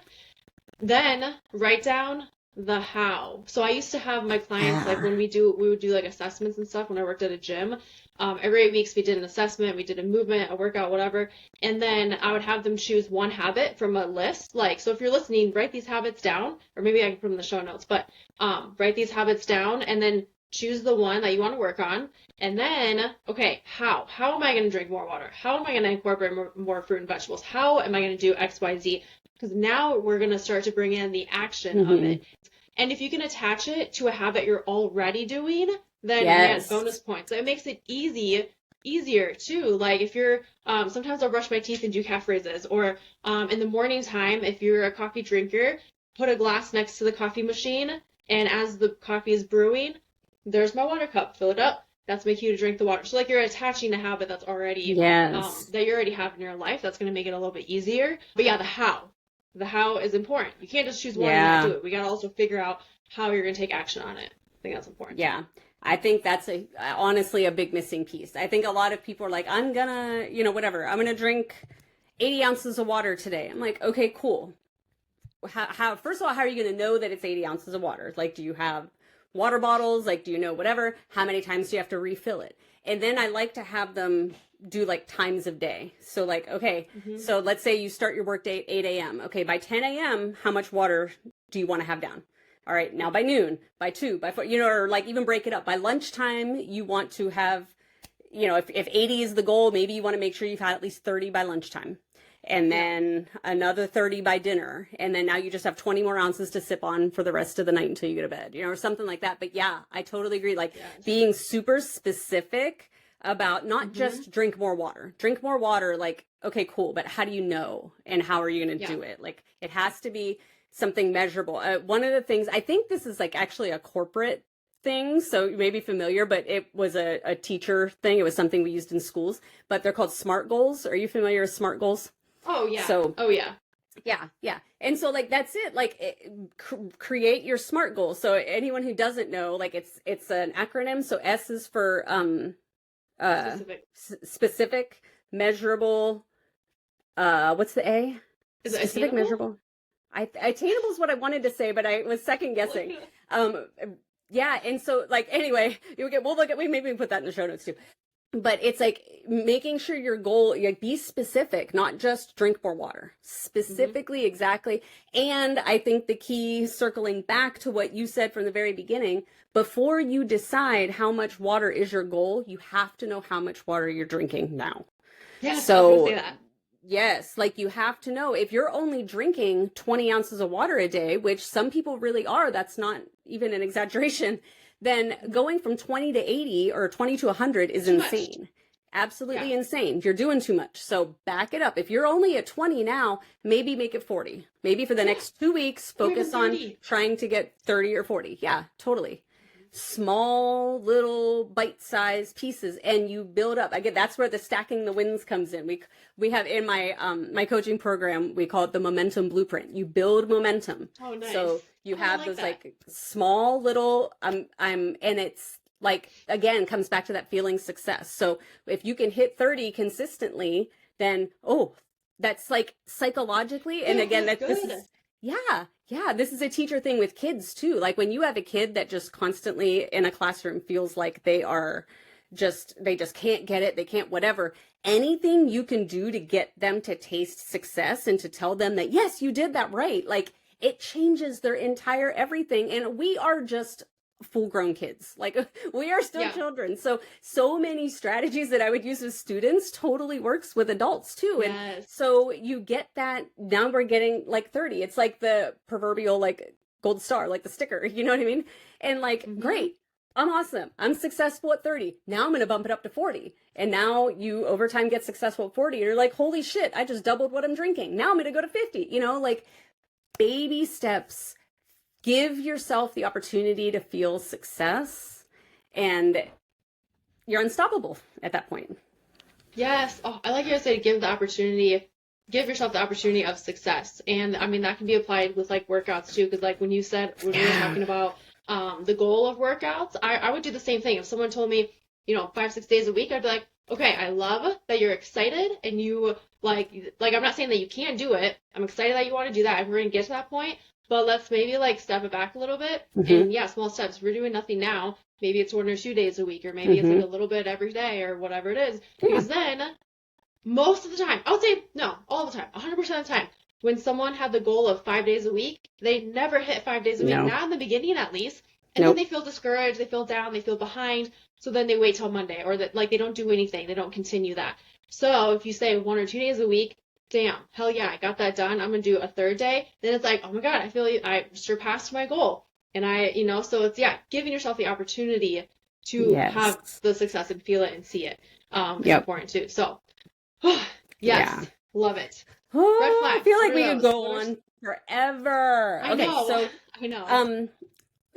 then write down the how. So I used to have my clients, like, when we would do like assessments and stuff when I worked at a gym. Every 8 weeks we did an assessment, we did a movement, a workout, whatever. And then I would have them choose one habit from a list. Like, so if you're listening, write these habits down, or maybe I can put them in the show notes, but write these habits down and then choose the one that you want to work on. And then, okay, how am I going to drink more water? How am I going to incorporate more fruit and vegetables? How am I going to do X, Y, Z? Because now we're going to start to bring in the action of it. And if you can attach it to a habit you're already doing, then yes, bonus points. So it makes it easier too. Like, if you're, sometimes I'll brush my teeth and do calf raises, or in the morning time, if you're a coffee drinker, put a glass next to the coffee machine, and as the coffee is brewing, there's my water cup, fill it up. That's my cue to drink the water. So, like, you're attaching a habit that's already, that you already have in your life. That's going to make it a little bit easier. But yeah, the how is important. You can't just choose one and not do it. We got to also figure out how you're going to take action on it. I think that's important. Yeah. I think that's honestly a big missing piece. I think a lot of people are like, I'm gonna, whatever. I'm going to drink 80 ounces of water today. I'm like, okay, cool. How, first of all, how are you going to know that it's 80 ounces of water? Like, do you have water bottles? Like, do you know whatever? How many times do you have to refill it? And then I like to have them do, like, times of day. So, like, okay, so let's say you start your work day at 8 a.m. Okay, by 10 a.m., how much water do you want to have down? All right, now by noon, by 2, by 4, or like even break it up. By lunchtime, you want to have, if 80 is the goal, maybe you want to make sure you've had at least 30 by lunchtime. And then another 30 by dinner. And then now you just have 20 more ounces to sip on for the rest of the night until you go to bed, or something like that. But yeah, I totally agree. Like, being super specific about not just drink more water, like, okay, cool. But how do you know? And how are you going to do it? Like, it has to be something measurable. One of the things, I think this is like actually a corporate thing, so you may be familiar, but it was a teacher thing. It was something we used in schools, but they're called SMART goals. Are you familiar with SMART goals? Oh, yeah. So, oh, yeah. Yeah. And so like that's it. Like create your SMART goals. So anyone who doesn't know, like it's an acronym. So S is for Specific. specific, measurable. What's the A? Is it Specific, attainable? measurable. Attainable is what I wanted to say, but I was second guessing. Um, yeah, and so like anyway, we'll look at maybe we can put that in the show notes too. But it's like making sure your goal, like be specific, not just drink more water. Specifically, exactly. And I think the key, circling back to what you said from the very beginning, before you decide how much water is your goal, you have to know how much water you're drinking now. Yes, I was So gonna say that. yes, like you have to know if you're only drinking 20 ounces of water a day, which some people really are, that's not even an exaggeration, then going from 20 to 80 or 20 to 100 is Too much. insane. Absolutely Yeah. insane. You're doing too much. So back it up. If you're only at 20 now, maybe make it 40. Maybe for the next 2 weeks, Or even focus on 30. trying to get 30 or 40. Yeah, totally. Small little bite-sized pieces, and you build up. Again, that's where the stacking the wins comes in. We have in my my coaching program, we call it the momentum blueprint. You build momentum. Oh, nice. So you I have like those that. like small little and it's like again comes back to that feeling success. So if you can hit 30 consistently, then that's like psychologically, and Yeah, again that's this good. is yeah, this is a teacher thing with kids too. Like when you have a kid that just constantly in a classroom feels like they just can't get it, they can't whatever. Anything you can do to get them to taste success and to tell them that yes, you did that right, like it changes their entire everything. And we are just full-grown kids. Like we are still Yeah. children. So many strategies that I would use with students totally works with adults too. And Yes. so you get that. Now we're getting like 30. It's like the proverbial like gold star, like the sticker, you know what I mean? And like, great. I'm awesome. I'm successful at 30. Now I'm going to bump it up to 40. And now you over time get successful at 40. And you're like, holy shit, I just doubled what I'm drinking. Now I'm going to go to 50. You know, like baby steps. Give yourself the opportunity to feel success, and you're unstoppable at that point. Yes. Oh, I like you said, give yourself the opportunity of success. And I mean, that can be applied with like workouts too. Because like when you said, when we were talking about the goal of workouts, I would do the same thing. If someone told me, 5-6 days a week, I'd be like, okay, I love that you're excited and you like, I'm not saying that you can't do it. I'm excited that you want to do that. If we're going to get to that point, but let's maybe like step it back a little bit. And yeah, small steps. We're doing nothing now. Maybe it's 1 or 2 days a week, or maybe it's like a little bit every day or whatever it is. Because then most of the time, I would say no, all the time, 100% of the time, when someone had the goal of 5 days a week, they never hit 5 days a week, not in the beginning at least. And then they feel discouraged, they feel down, they feel behind. So then they wait till Monday, or that like they don't do anything, they don't continue that. So if you say 1 or 2 days a week, damn, hell yeah, I got that done. I'm gonna do a third day. Then it's like, oh my God, I feel like I surpassed my goal. And so it's giving yourself the opportunity to have the success and feel it and see it. Is important too. So love it. Red flags. I feel like we those? could go on forever. I know.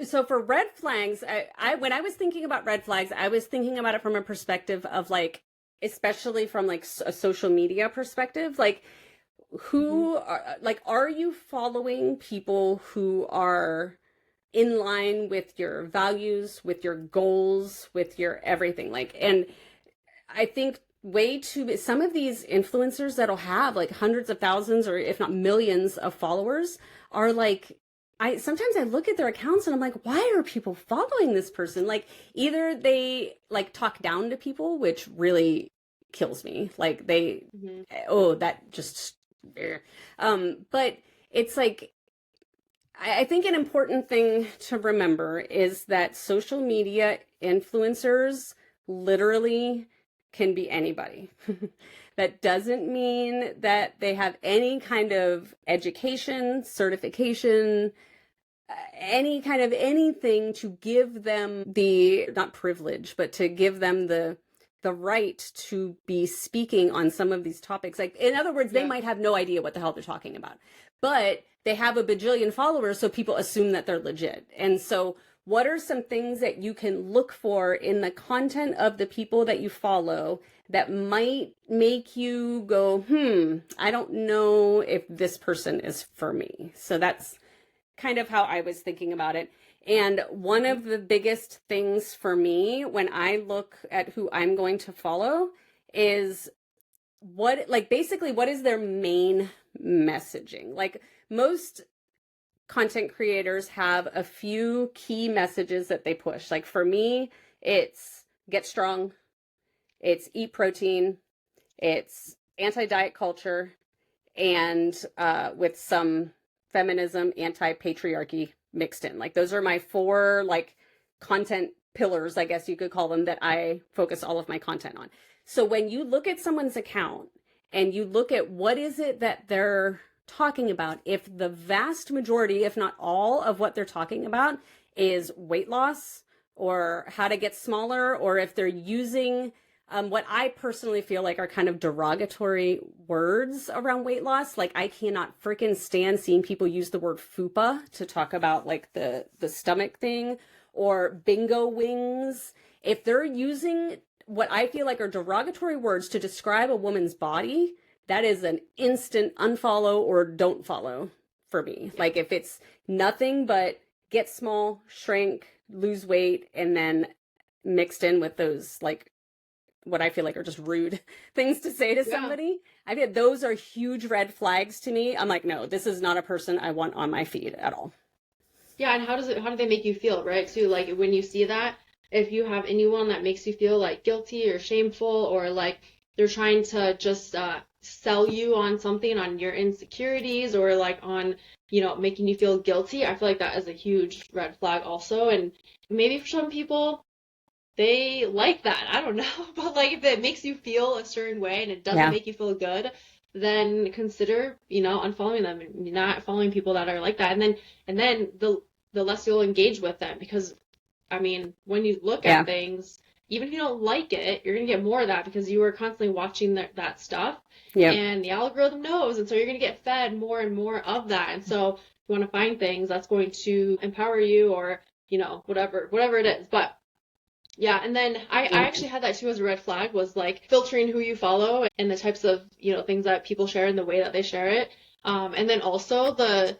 So for red flags, I when I was thinking about red flags, I was thinking about it from a perspective of like, especially from like a social media perspective, like who are you following people who are in line with your values, with your goals, with your everything? Like, and I think some of these influencers that'll have like hundreds of thousands or if not millions of followers are like, sometimes I look at their accounts and I'm like, why are people following this person? Like either they like talk down to people, which really kills me. Like that just, but it's like, I think an important thing to remember is that social media influencers literally can be anybody. That doesn't mean that they have any kind of education, certification, any kind of anything to give them the, not privilege, but to give them the right to be speaking on some of these topics. Like, in other words, they might have no idea what the hell they're talking about, but they have a bajillion followers, so people assume that they're legit. And so what are some things that you can look for in the content of the people that you follow that might make you go, I don't know if this person is for me. So that's kind of how I was thinking about it. And one of the biggest things for me when I look at who I'm going to follow is basically what is their main messaging? Like most content creators have a few key messages that they push. Like for me, it's get strong, it's eat protein, it's anti-diet culture, and with some feminism, anti-patriarchy mixed in. Like those are my four like content pillars, I guess you could call them, that I focus all of my content on. So when you look at someone's account and you look at what is it that they're talking about, if the vast majority, if not all of what they're talking about is weight loss or how to get smaller, or if they're using what I personally feel like are kind of derogatory words around weight loss. Like I cannot freaking stand seeing people use the word fupa to talk about like the stomach thing, or bingo wings. If they're using what I feel like are derogatory words to describe a woman's body, that is an instant unfollow or don't follow for me. Like if it's nothing but get small, shrink, lose weight, and then mixed in with those like what I feel like are just rude things to say to somebody. I mean, those are huge red flags to me. I'm like, no, this is not a person I want on my feed at all. Yeah, and how do they make you feel, right? So like when you see that, if you have anyone that makes you feel like guilty or shameful, or like they're trying to just sell you on something, on your insecurities, or like on, making you feel guilty, I feel like that is a huge red flag also. And maybe for some people, they like that. I don't know. But like if it makes you feel a certain way and it doesn't make you feel good, then consider, unfollowing them and not following people that are like that. And then the less you'll engage with them, because I mean, when you look at things, even if you don't like it, you're going to get more of that because you are constantly watching that stuff. And the algorithm knows. And so you're going to get fed more and more of that. And so you want to find things that's going to empower you, or, whatever it is. But yeah, and then I actually had that too as a red flag, was like filtering who you follow and the types of, things that people share and the way that they share it. And then also the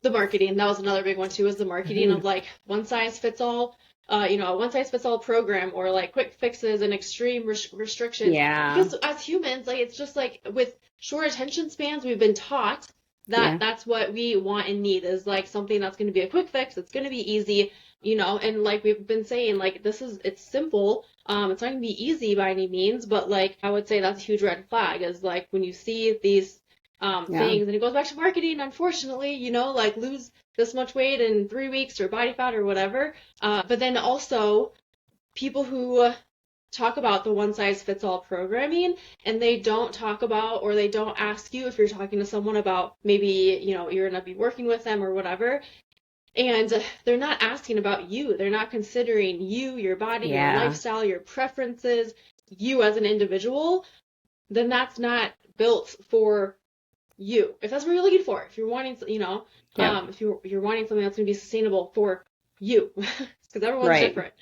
marketing. That was another big one too, was the marketing of like one size fits all, a one size fits all program, or like quick fixes and extreme restrictions. Yeah. Because as humans, like it's just like with short attention spans, we've been taught that that's what we want and need, is like something that's going to be a quick fix. It's going to be easy. And like we've been saying, like it's simple. It's not gonna be easy by any means, but like I would say that's a huge red flag, is like when you see these things, and it goes back to marketing, unfortunately, like lose this much weight in 3 weeks, or body fat, or whatever. But then also people who talk about the one size fits all programming, and they don't talk about, or they don't ask you if you're talking to someone about maybe, you're gonna be working with them or whatever. And they're not asking about you. They're not considering you, your body, your lifestyle, your preferences, you as an individual. Then that's not built for you. If that's what you're looking for, if you're wanting, if you're wanting something that's going to be sustainable for you, because everyone's different.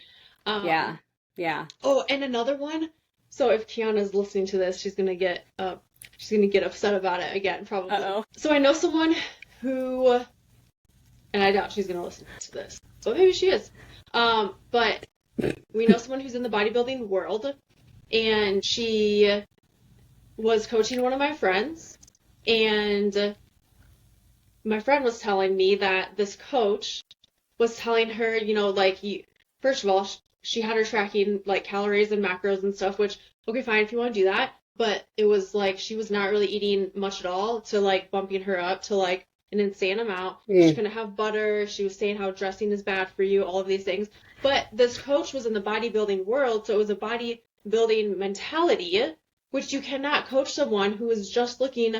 Oh, and another one. So if Kiana's listening to this, she's gonna get upset about it again, probably. Uh-oh. So I know someone who. And I doubt she's going to listen to this, but maybe she is. But we know someone who's in the bodybuilding world, and she was coaching one of my friends, and my friend was telling me that this coach was telling her, first of all, she had her tracking like calories and macros and stuff, which, okay, fine if you want to do that, but it was like she was not really eating much at all, to like bumping her up to like an insane amount. She couldn't have butter. She was saying how dressing is bad for you, all of these things. But this coach was in the bodybuilding world, so it was a bodybuilding mentality, which you cannot coach someone who is just looking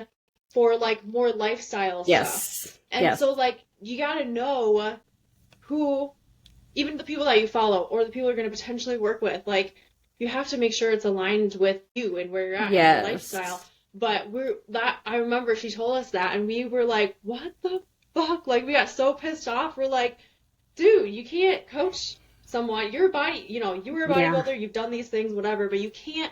for like more lifestyle stuff. And so like you got to know who, even the people that you follow or the people you're going to potentially work with, like you have to make sure it's aligned with you and where you're at in your lifestyle. But I remember she told us that, and we were like, what the fuck? Like, we got so pissed off. We're like, dude, you can't coach someone. Your body, you were a Yeah. bodybuilder, you've done these things, whatever, but you can't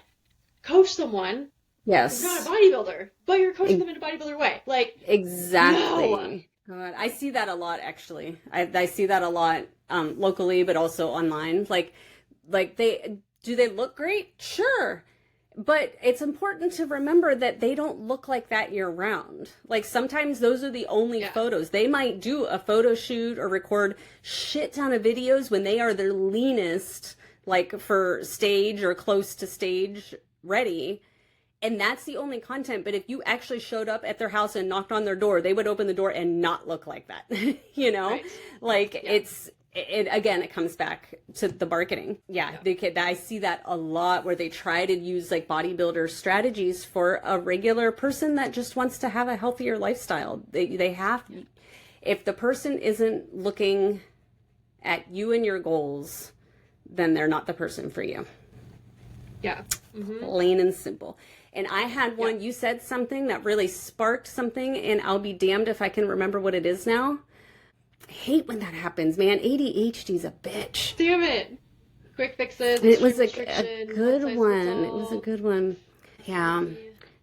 coach someone who's not a Yes. bodybuilder, but you're coaching them in a bodybuilder way. Like, no. Exactly. God, I see that a lot actually. I see that a lot locally, but also online. Like they look great? Sure. But it's important to remember that they don't look like that year round. Like sometimes those are the only Yeah. photos. They might do a photo shoot or record shit ton of videos when they are their leanest, like for stage or close to stage ready, and that's the only content. But if you actually showed up at their house and knocked on their door, they would open the door and not look like that. You know, Right. like Yeah. it again, it comes back to the marketing. Yeah, I see that a lot where they try to use like bodybuilder strategies for a regular person that just wants to have a healthier lifestyle. They have, if the person isn't looking at you and your goals, then they're not the person for you. Yeah. Mm-hmm. Plain and simple. And I had one, you said something that really sparked something, and I'll be damned if I can remember what it is now. I hate when that happens, man. ADHD's a bitch. Damn it. Quick fixes. It was a restriction, good one. It one-size-fits-all. was a good one. Yeah.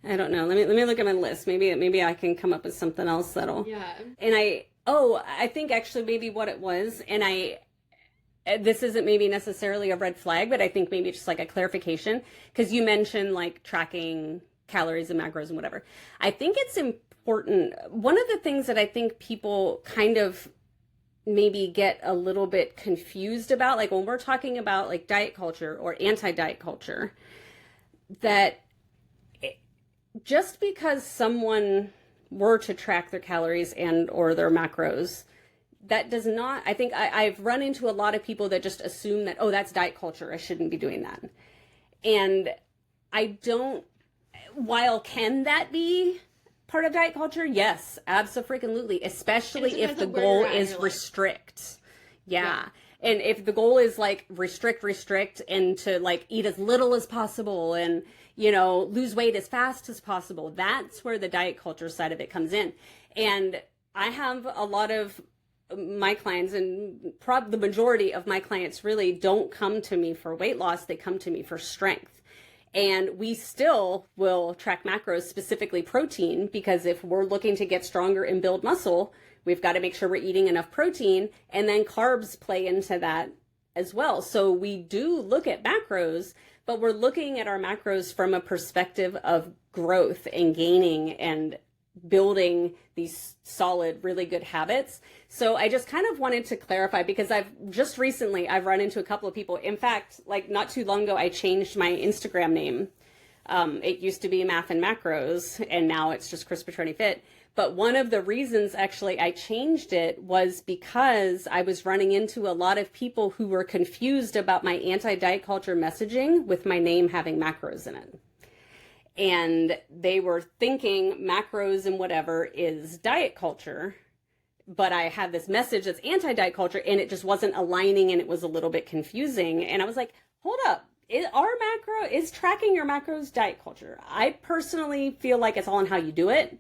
I don't know. Let me look at my list. Maybe I can come up with something else that'll. Yeah. And I think actually maybe what it was, and this isn't maybe necessarily a red flag, but I think maybe just like a clarification, because you mentioned like tracking calories and macros and whatever. I think it's important. One of the things that I think people kind of maybe get a little bit confused about, like when we're talking about like diet culture or anti-diet culture, that just because someone were to track their calories and or their macros, that does not, I think I've run into a lot of people that just assume that, oh, that's diet culture, I shouldn't be doing that. And I don't, while can that be part of diet culture? Yes, absolutely, especially if the goal is restrict. Yeah. And if the goal is like restrict and to like eat as little as possible and, lose weight as fast as possible, that's where the diet culture side of it comes in. And I have a lot of my clients, and the majority of my clients really don't come to me for weight loss. They come to me for strength. And we still will track macros, specifically protein, because if we're looking to get stronger and build muscle, we've got to make sure we're eating enough protein, and then carbs play into that as well. So we do look at macros, but we're looking at our macros from a perspective of growth and gaining and building these solid, really good habits. So I just kind of wanted to clarify, because I've run into a couple of people. In fact, like not too long ago, I changed my Instagram name. It used to be Math and Macros, and now it's just Chris Petroni Fit. But one of the reasons actually I changed it was because I was running into a lot of people who were confused about my anti-diet culture messaging with my name having macros in it. And they were thinking macros and whatever is diet culture, but I had this message that's anti-diet culture, and it just wasn't aligning, and it was a little bit confusing. And I was like, hold up, is tracking your macros diet culture? I personally feel like it's all in how you do it,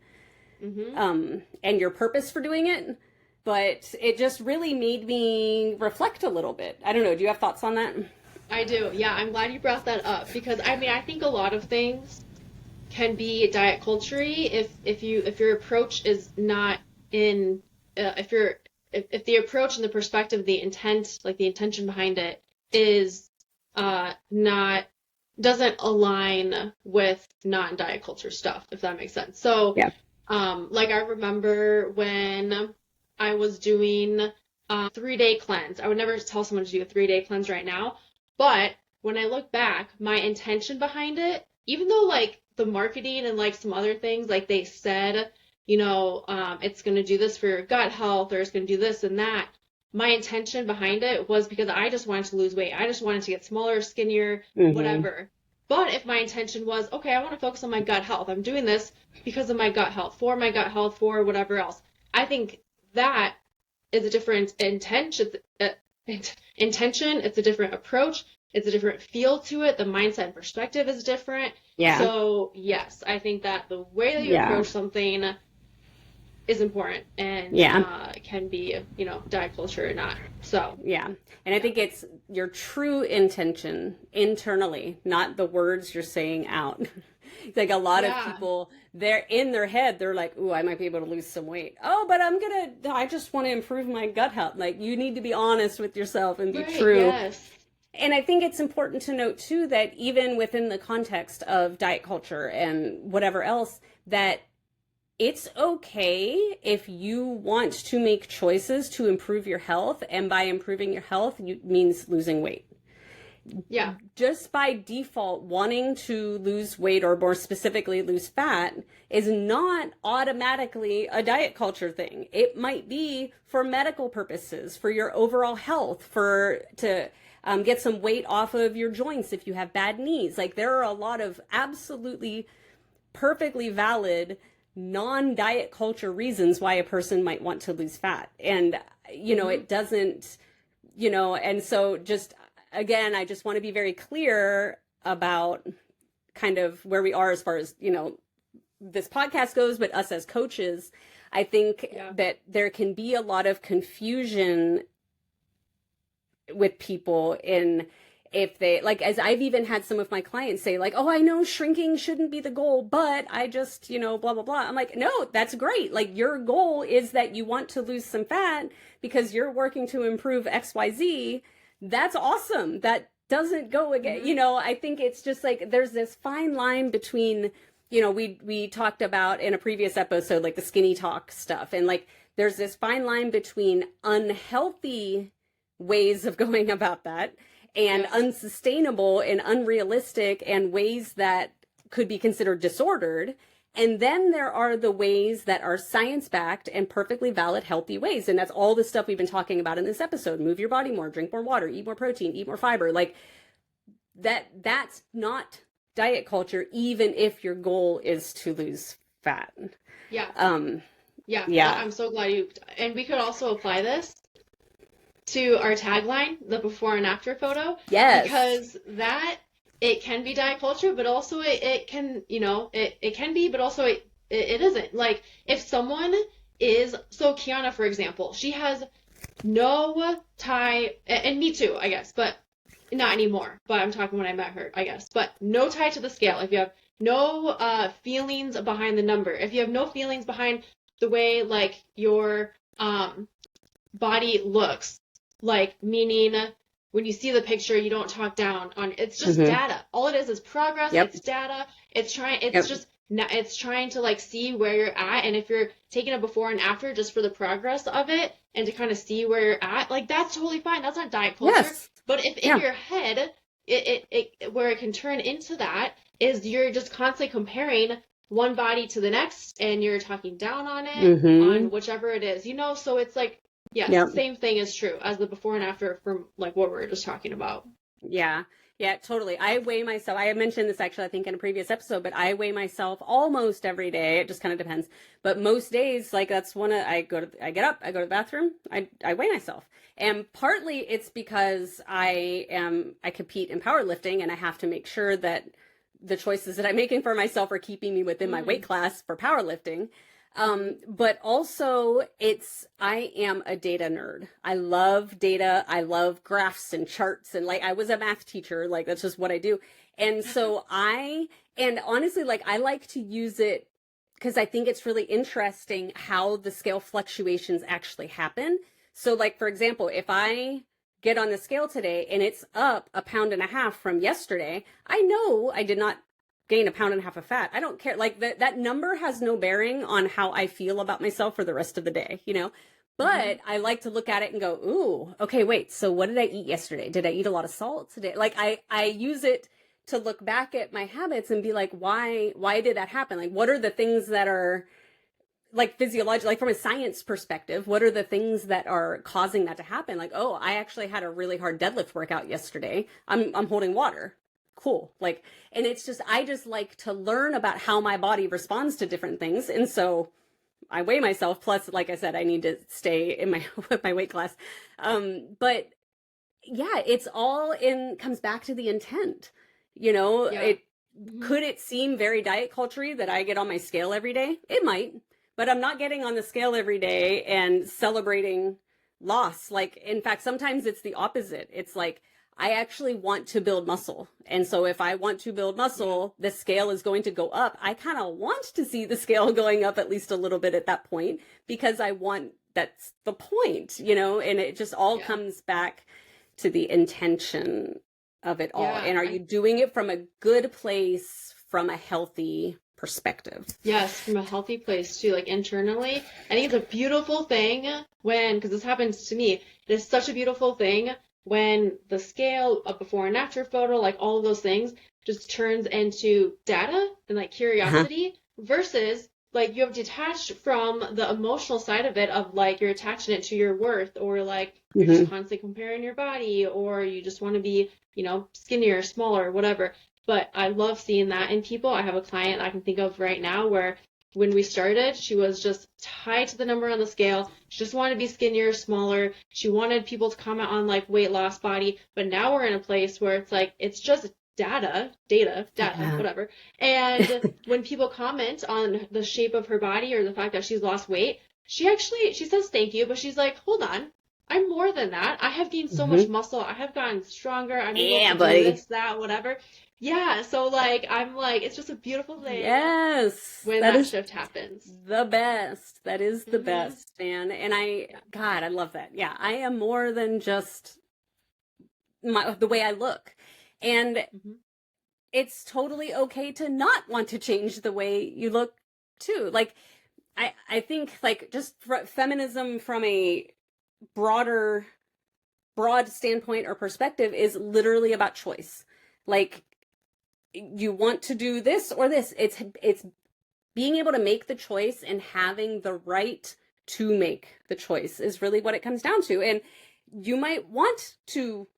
and your purpose for doing it. But it just really made me reflect a little bit. I don't know. Do you have thoughts on that? I do. Yeah, I'm glad you brought that up, because I think a lot of things can be diet culture-y if your approach is not in if the approach and the perspective, the intent, like the intention behind it is not doesn't align with non-diet culture stuff, if that makes sense. So Yeah. like I remember when I was doing a 3-day cleanse. I would never tell someone to do a 3-day cleanse right now, but when I look back, my intention behind it, even though like the marketing and like some other things, like they said, it's going to do this for your gut health, or it's going to do this and that. My intention behind it was because I just wanted to lose weight. I just wanted to get smaller, skinnier, whatever. But if my intention was, okay, I want to focus on my gut health, I'm doing this because of my gut health, for my gut health, for whatever else. I think that is a different intention. It's a different approach. It's a different feel to it. The mindset and perspective is different. Yeah. So yes, I think that the way that you approach something is important and can be, diet culture or not. So yeah. And I think it's your true intention internally, not the words you're saying out. Like a lot of people, they're in their head, they're like, ooh, I might be able to lose some weight. Oh, but I just want to improve my gut health. Like, you need to be honest with yourself and be true. Yes. And I think it's important to note too that even within the context of diet culture and whatever else, that it's okay if you want to make choices to improve your health. And by improving your health, means losing weight. Yeah. Just by default, wanting to lose weight, or more specifically lose fat, is not automatically a diet culture thing. It might be for medical purposes, for your overall health, to get some weight off of your joints if you have bad knees. Like, there are a lot of absolutely perfectly valid non-diet culture reasons why a person might want to lose fat. And, it doesn't, and so just, again, I just want to be very clear about kind of where we are as far as, this podcast goes, but us as coaches, I think that there can be a lot of confusion with people in if they, like, as I've even had some of my clients say, like, oh, I know shrinking shouldn't be the goal, but I just, blah, blah, blah. I'm like, no, that's great. Like, your goal is that you want to lose some fat because you're working to improve XYZ. That's awesome. That doesn't go again. I think it's just like, there's this fine line between, we talked about in a previous episode, like the skinny talk stuff. And like, there's this fine line between unhealthy ways of going about that and unsustainable and unrealistic and ways that could be considered disordered. And then there are the ways that are science-backed and perfectly valid, healthy ways. And that's all the stuff we've been talking about in this episode. Move your body more, drink more water, eat more protein, eat more fiber. Like, that's not diet culture, even if your goal is to lose fat. Yeah. Yeah. I'm so glad and we could also apply this to our tagline, the before and after photo. Yes. Because it can be diet culture, but also it can, it can be, but also it isn't. Like, if someone so Kiana, for example, she has no tie, and me too, I guess, but not anymore. But I'm talking when I met her, I guess. But no tie to the scale. If you have no feelings behind the number, if you have no feelings behind the way, like, your body looks, like, meaning when you see the picture, you don't talk down on it's just data. All it is progress. It's data. It's trying to, like, see where you're at. And if you're taking a before and after just for the progress of it and to kind of see where you're at, like, that's totally fine. That's not diet culture. Yes. But if in your head, it where it can turn into that is you're just constantly comparing one body to the next and you're talking down on it, on whichever it is, so it's like, the same thing is true as the before and after from, like, what we were just talking about. Yeah, totally. I weigh myself. I mentioned this actually, I think, in a previous episode, but I weigh myself almost every day. It just kind of depends. But most days, like, that's I get up, I go to the bathroom, I weigh myself. And partly it's because I compete in powerlifting and I have to make sure that the choices that I'm making for myself are keeping me within my weight class for powerlifting. But also I am a data nerd. I love data. I love graphs and charts. And, like, I was a math teacher, like, that's just what I do. And so and honestly, like, I like to use it because I think it's really interesting how the scale fluctuations actually happen. So, like, for example, if I get on the scale today and it's up 1.5 pounds from yesterday, I know I did not gain 1.5 pounds of fat. I don't care. Like, that number has no bearing on how I feel about myself for the rest of the day, but I like to look at it and go, ooh, okay, wait. So what did I eat yesterday? Did I eat a lot of salt today? Like, I use it to look back at my habits and be like, why did that happen? Like, what are the things that are, like, physiological, like, from a science perspective, what are the things that are causing that to happen? Like, oh, I actually had a really hard deadlift workout yesterday. I'm holding water. Cool. Like, and it's just, I just like to learn about how my body responds to different things. And so I weigh myself. Plus, like I said, I need to stay in my weight class. But yeah, it's all comes back to the intent, could it seem very diet culture-y that I get on my scale every day? It might, but I'm not getting on the scale every day and celebrating loss. Like, in fact, sometimes it's the opposite. It's like, I actually want to build muscle. And so if I want to build muscle, the scale is going to go up. I kind of want to see the scale going up at least a little bit at that point, because I want, that's the point, you know, and it just all comes back to the intention of it all. Yeah, And are you doing it from a good place, from a healthy perspective? Yes, from a healthy place too, like internally. I think it's a beautiful thing when, because this happens to me, it is such a beautiful thing when the scale, a before and after photo, like all of those things, just turns into data and like curiosity versus like you have detached from the emotional side of it, of like you're attaching it to your worth, or like you're just constantly comparing your body, or you just want to be, you know, skinnier, smaller, whatever. But I love seeing that in people. I have a client I can think of right now where when we started, she was just tied to the number on the scale. She just wanted to be skinnier, smaller. She wanted people to comment on like weight loss, body. But now we're in a place where it's like, it's just data, whatever. And when people comment on the shape of her body or the fact that she's lost weight, she says thank you, but she's like, hold on. I'm more than that. I have gained so much muscle. I have gotten stronger. I'm able to do this, that, whatever. Yeah, so like I'm like, it's just a beautiful thing. Yes, when that shift happens. The best. That is the best, man. And God, I love that. Yeah, I am more than just the way I look. And it's totally okay to not want to change the way you look too. Like, I think like just feminism from a broad standpoint or perspective is literally about choice. Like, you want to do this or this. It's being able to make the choice and having the right to make the choice is really what it comes down to. And you might want to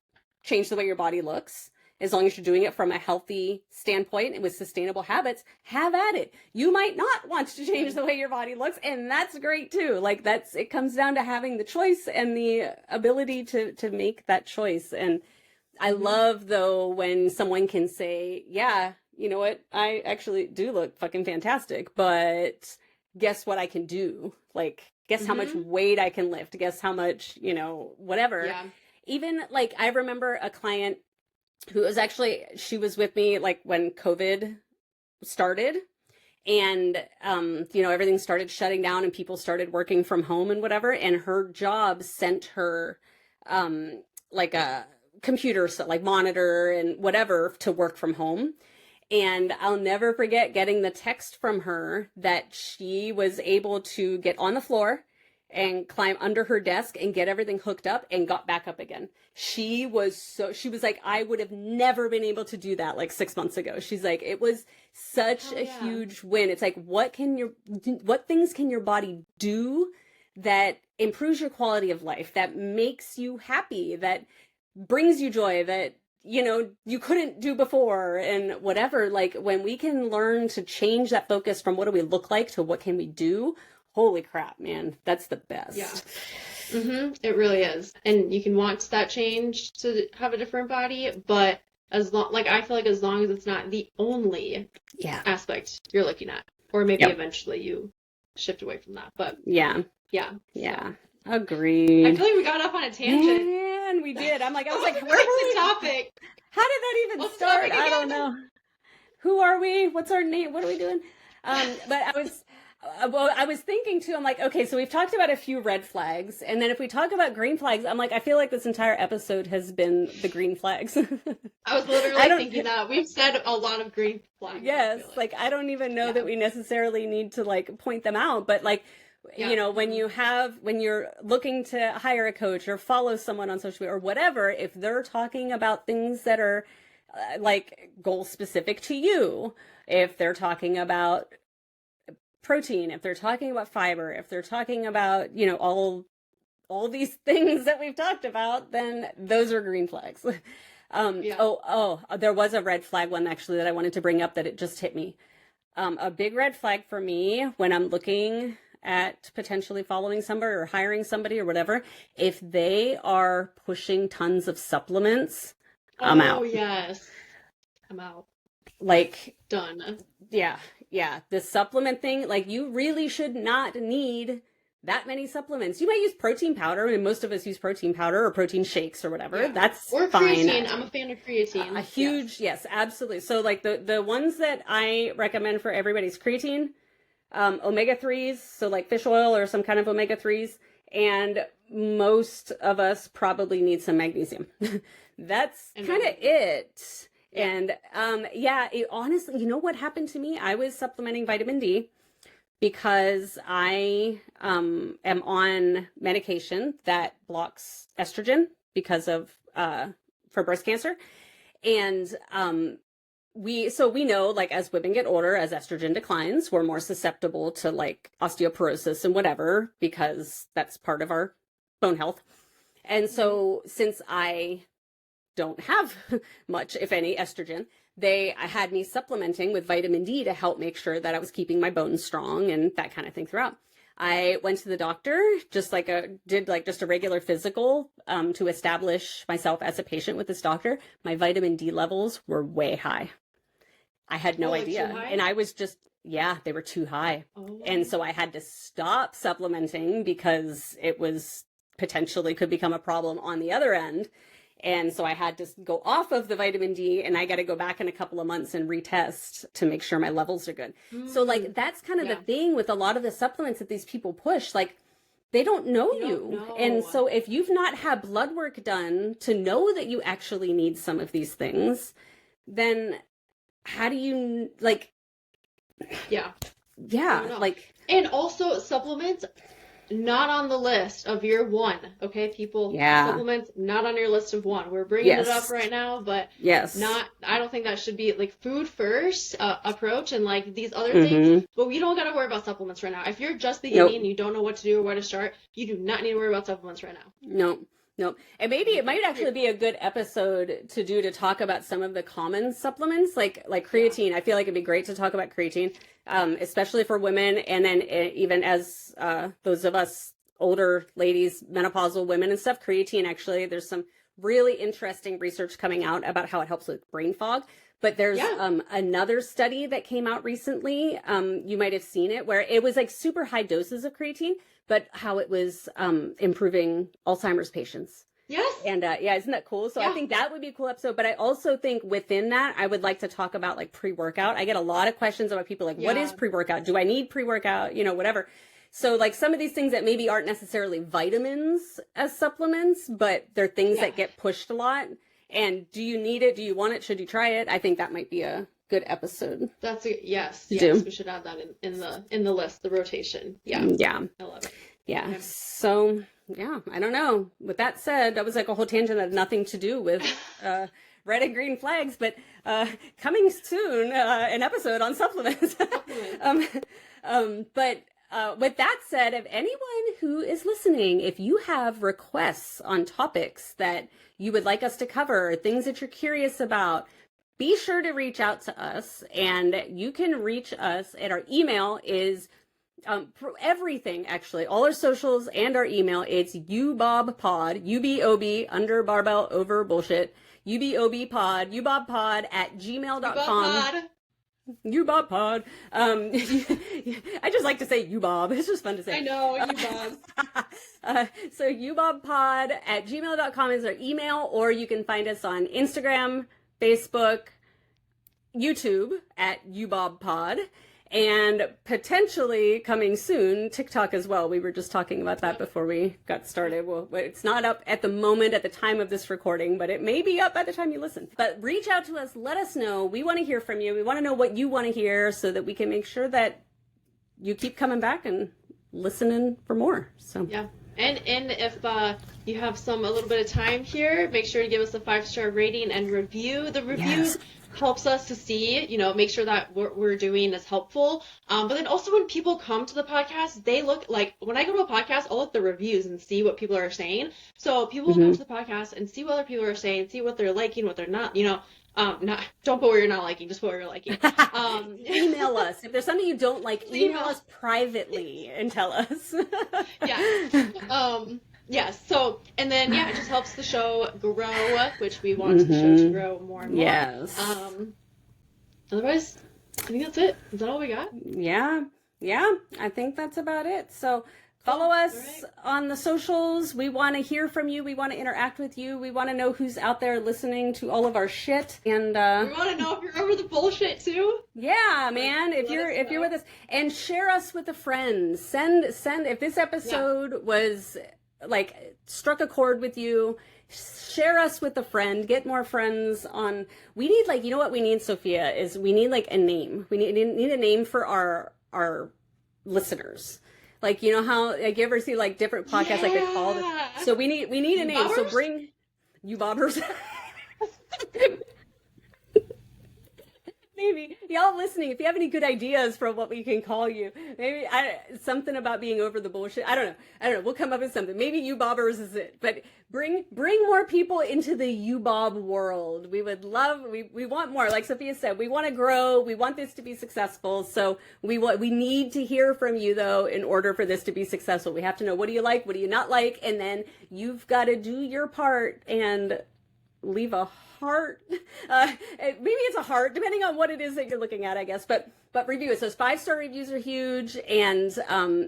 change the way your body looks, as long as you're doing it from a healthy standpoint and with sustainable habits. Have at it. You might not want to change the way your body looks, and that's great too. Like, it comes down to having the choice and the ability to make that choice. And I love, though, when someone can say, yeah, you know what, I actually do look fucking fantastic, but guess what I can do? Like, guess how much weight I can lift? Guess how much, you know, whatever. Yeah. Even, like, I remember a client who was actually, she was with me, like, when COVID started. And, you know, everything started shutting down and people started working from home and whatever. And her job sent her, like a computer, so like monitor and whatever, to work from home. And I'll never forget getting the text from her that she was able to get on the floor and climb under her desk and get everything hooked up and got back up again. She was like, I would have never been able to do that like 6 months ago. She's like, it was such a huge win. It's like, what things can your body do that improves your quality of life, that makes you happy, that brings you joy, that, you know, you couldn't do before, and whatever. Like, when we can learn to change that focus from what do we look like to what can we do, holy crap, man, that's the best. Yeah. It really is. And you can want that change to have a different body, but as long, like, I feel like as long as it's not the only aspect you're looking at, or maybe eventually you shift away from that. But yeah. Agreed. I feel like we got off on a tangent. Man, we did. I was like, where were the topic? How did that even start? I don't know. Who are we? What's our name? What are we doing? But I was thinking too, I'm like, okay, so we've talked about a few red flags, and then if we talk about green flags, I'm like, I feel like this entire episode has been the green flags. I was literally thinking that. We've said a lot of green flags. Yes, like, I don't even know that we necessarily need to like point them out, but like, you know, when you're looking to hire a coach or follow someone on social media or whatever, if they're talking about things that are like goal specific to you, if they're talking about protein, if they're talking about fiber, if they're talking about, you know, all these things that we've talked about, then those are green flags. There was a red flag one actually that I wanted to bring up that it just hit me. A big red flag for me when I'm looking at potentially following somebody or hiring somebody or whatever, if they are pushing tons of supplements, I'm out. Oh, yes. I'm out. Like, done. Yeah. the supplement thing, like you really should not need that many supplements. You might use protein powder, and most of us use protein powder or protein shakes or whatever. That's or fine. Creatine. I'm a fan of creatine. A huge, yes, absolutely. So like the ones that I recommend for everybody's creatine, omega-3s, so like fish oil or some kind of omega-3s, and most of us probably need some magnesium. That's kind of it. And honestly, you know what happened to me? I was supplementing vitamin D because I am on medication that blocks estrogen because of for breast cancer. And we know, like, as women get older, as estrogen declines, we're more susceptible to like osteoporosis and whatever, because that's part of our bone health. And so since I don't have much, if any, estrogen, I had me supplementing with vitamin D to help make sure that I was keeping my bones strong and that kind of thing throughout. I went to the doctor, did just a regular physical to establish myself as a patient with this doctor. My vitamin D levels were way high. I had no idea. And I was just, they were too high. Oh. And so I had to stop supplementing because it was potentially could become a problem on the other end. And so I had to go off of the vitamin D, and I got to go back in a couple of months and retest to make sure my levels are good. So like, that's kind of the thing with a lot of the supplements that these people push, like they don't know you. And so if you've not had blood work done to know that you actually need some of these things, then how do you like, like, and also supplements not on the list of your one, okay, people? Supplements not on your list of one. We're bringing it up right now, but I don't think that should be like food first approach and like these other things. But we don't got to worry about supplements right now. If you're just beginning and you don't know what to do or where to start, you do not need to worry about supplements right now. No. And maybe it might actually be a good episode to talk about some of the common supplements, like creatine. I feel like it'd be great to talk about creatine, especially for women. And then even as those of us older ladies, menopausal women and stuff, creatine, actually, there's some really interesting research coming out about how it helps with brain fog. But there's another study that came out recently. You might have seen it, where it was like super high doses of creatine, but how it was improving Alzheimer's patients. Yes. And isn't that cool? So I think that would be a cool episode. But I also think within that, I would like to talk about like pre-workout. I get a lot of questions about people like, what is pre-workout? Do I need pre-workout? You know, whatever. So like some of these things that maybe aren't necessarily vitamins as supplements, but they're things that get pushed a lot. And do you need it? Do you want it? Should you try it? I think that might be a good episode. That's yes. We should add that in the list, the rotation. Yeah. I love it. Yeah. Okay. So I don't know. With that said, that was like a whole tangent that had nothing to do with red and green flags, but coming soon, an episode on supplements. But with that said, if anyone who is listening, if you have requests on topics that you would like us to cover, or things that you're curious about, be sure to reach out to us. And you can reach us at our email is for everything, actually, all our socials and our email. It's ubobpod, UBOB under barbell over bullshit, ubobpod, ubobpod at gmail.com. UBobPod. I just like to say UBob. It's just fun to say. I know, UBob. So ubobpod at gmail.com is our email, or you can find us on Instagram, Facebook, YouTube at ubobpod, and potentially coming soon, TikTok as well. We were just talking about that before we got started. Well, it's not up at the moment at the time of this recording, but it may be up by the time you listen. But reach out to us. Let us know. We want to hear from you. We want to know what you want to hear so that we can make sure that you keep coming back and listening for more. So And if you have a little bit of time here, make sure to give us a 5-star rating and review. The reviews helps us to see, make sure that what we're doing is helpful. But then also when people come to the podcast, they look like, when I go to a podcast, I'll look at the reviews and see what people are saying. So people will come to the podcast and see what other people are saying, see what they're liking, what they're not, don't put what you're not liking, just put what you're liking. Email us. If there's something you don't like, email us privately and tell us. Yes. So, and then, it just helps the show grow, which we want the show to grow more and more. Yes. Otherwise, I think that's it. Is that all we got? Yeah. Yeah. I think that's about it. So follow us on the socials. We want to hear from you. We want to interact with you. We want to know who's out there listening to all of our shit. And we want to know if you're over the bullshit too. Yeah, man. If you're with us, and share us with a friend. Send if this episode was like struck a chord with you, share us with a friend. Get more friends on. We need, like, you know what we need, Sophia, is we need like a name. We need a name for our listeners. Like, you know how, like, you ever see like different podcasts like they call them. So we need a name. Bobbers? So bring you bobbers. Maybe y'all listening, if you have any good ideas for what we can call you, maybe something about being over the bullshit. I don't know. We'll come up with something. Maybe you bobbers is it. But bring more people into the you bob world. We would love. We want more. Like Sophia said, we want to grow. We want this to be successful. So we need to hear from you though in order for this to be successful. We have to know, what do you like, what do you not like, and then you've got to do your part and leave a heart. Maybe it's a heart, depending on what it is that you're looking at, I guess. But review it. So 5-star reviews are huge, and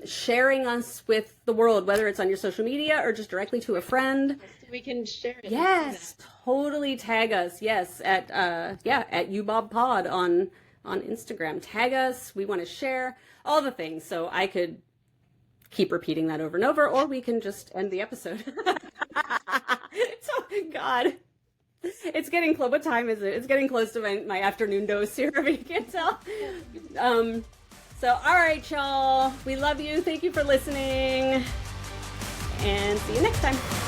sharing us with the world, whether it's on your social media or just directly to a friend. We can share it. Yes, totally. Tag us. Yes, at ubobpod on Instagram. Tag us. We want to share all the things. So I could keep repeating that over and over, or we can just end the episode. Oh God. It's getting close. What time is it? It's getting close to my afternoon dose here, if you can tell. So, all right, y'all. We love you. Thank you for listening. And see you next time.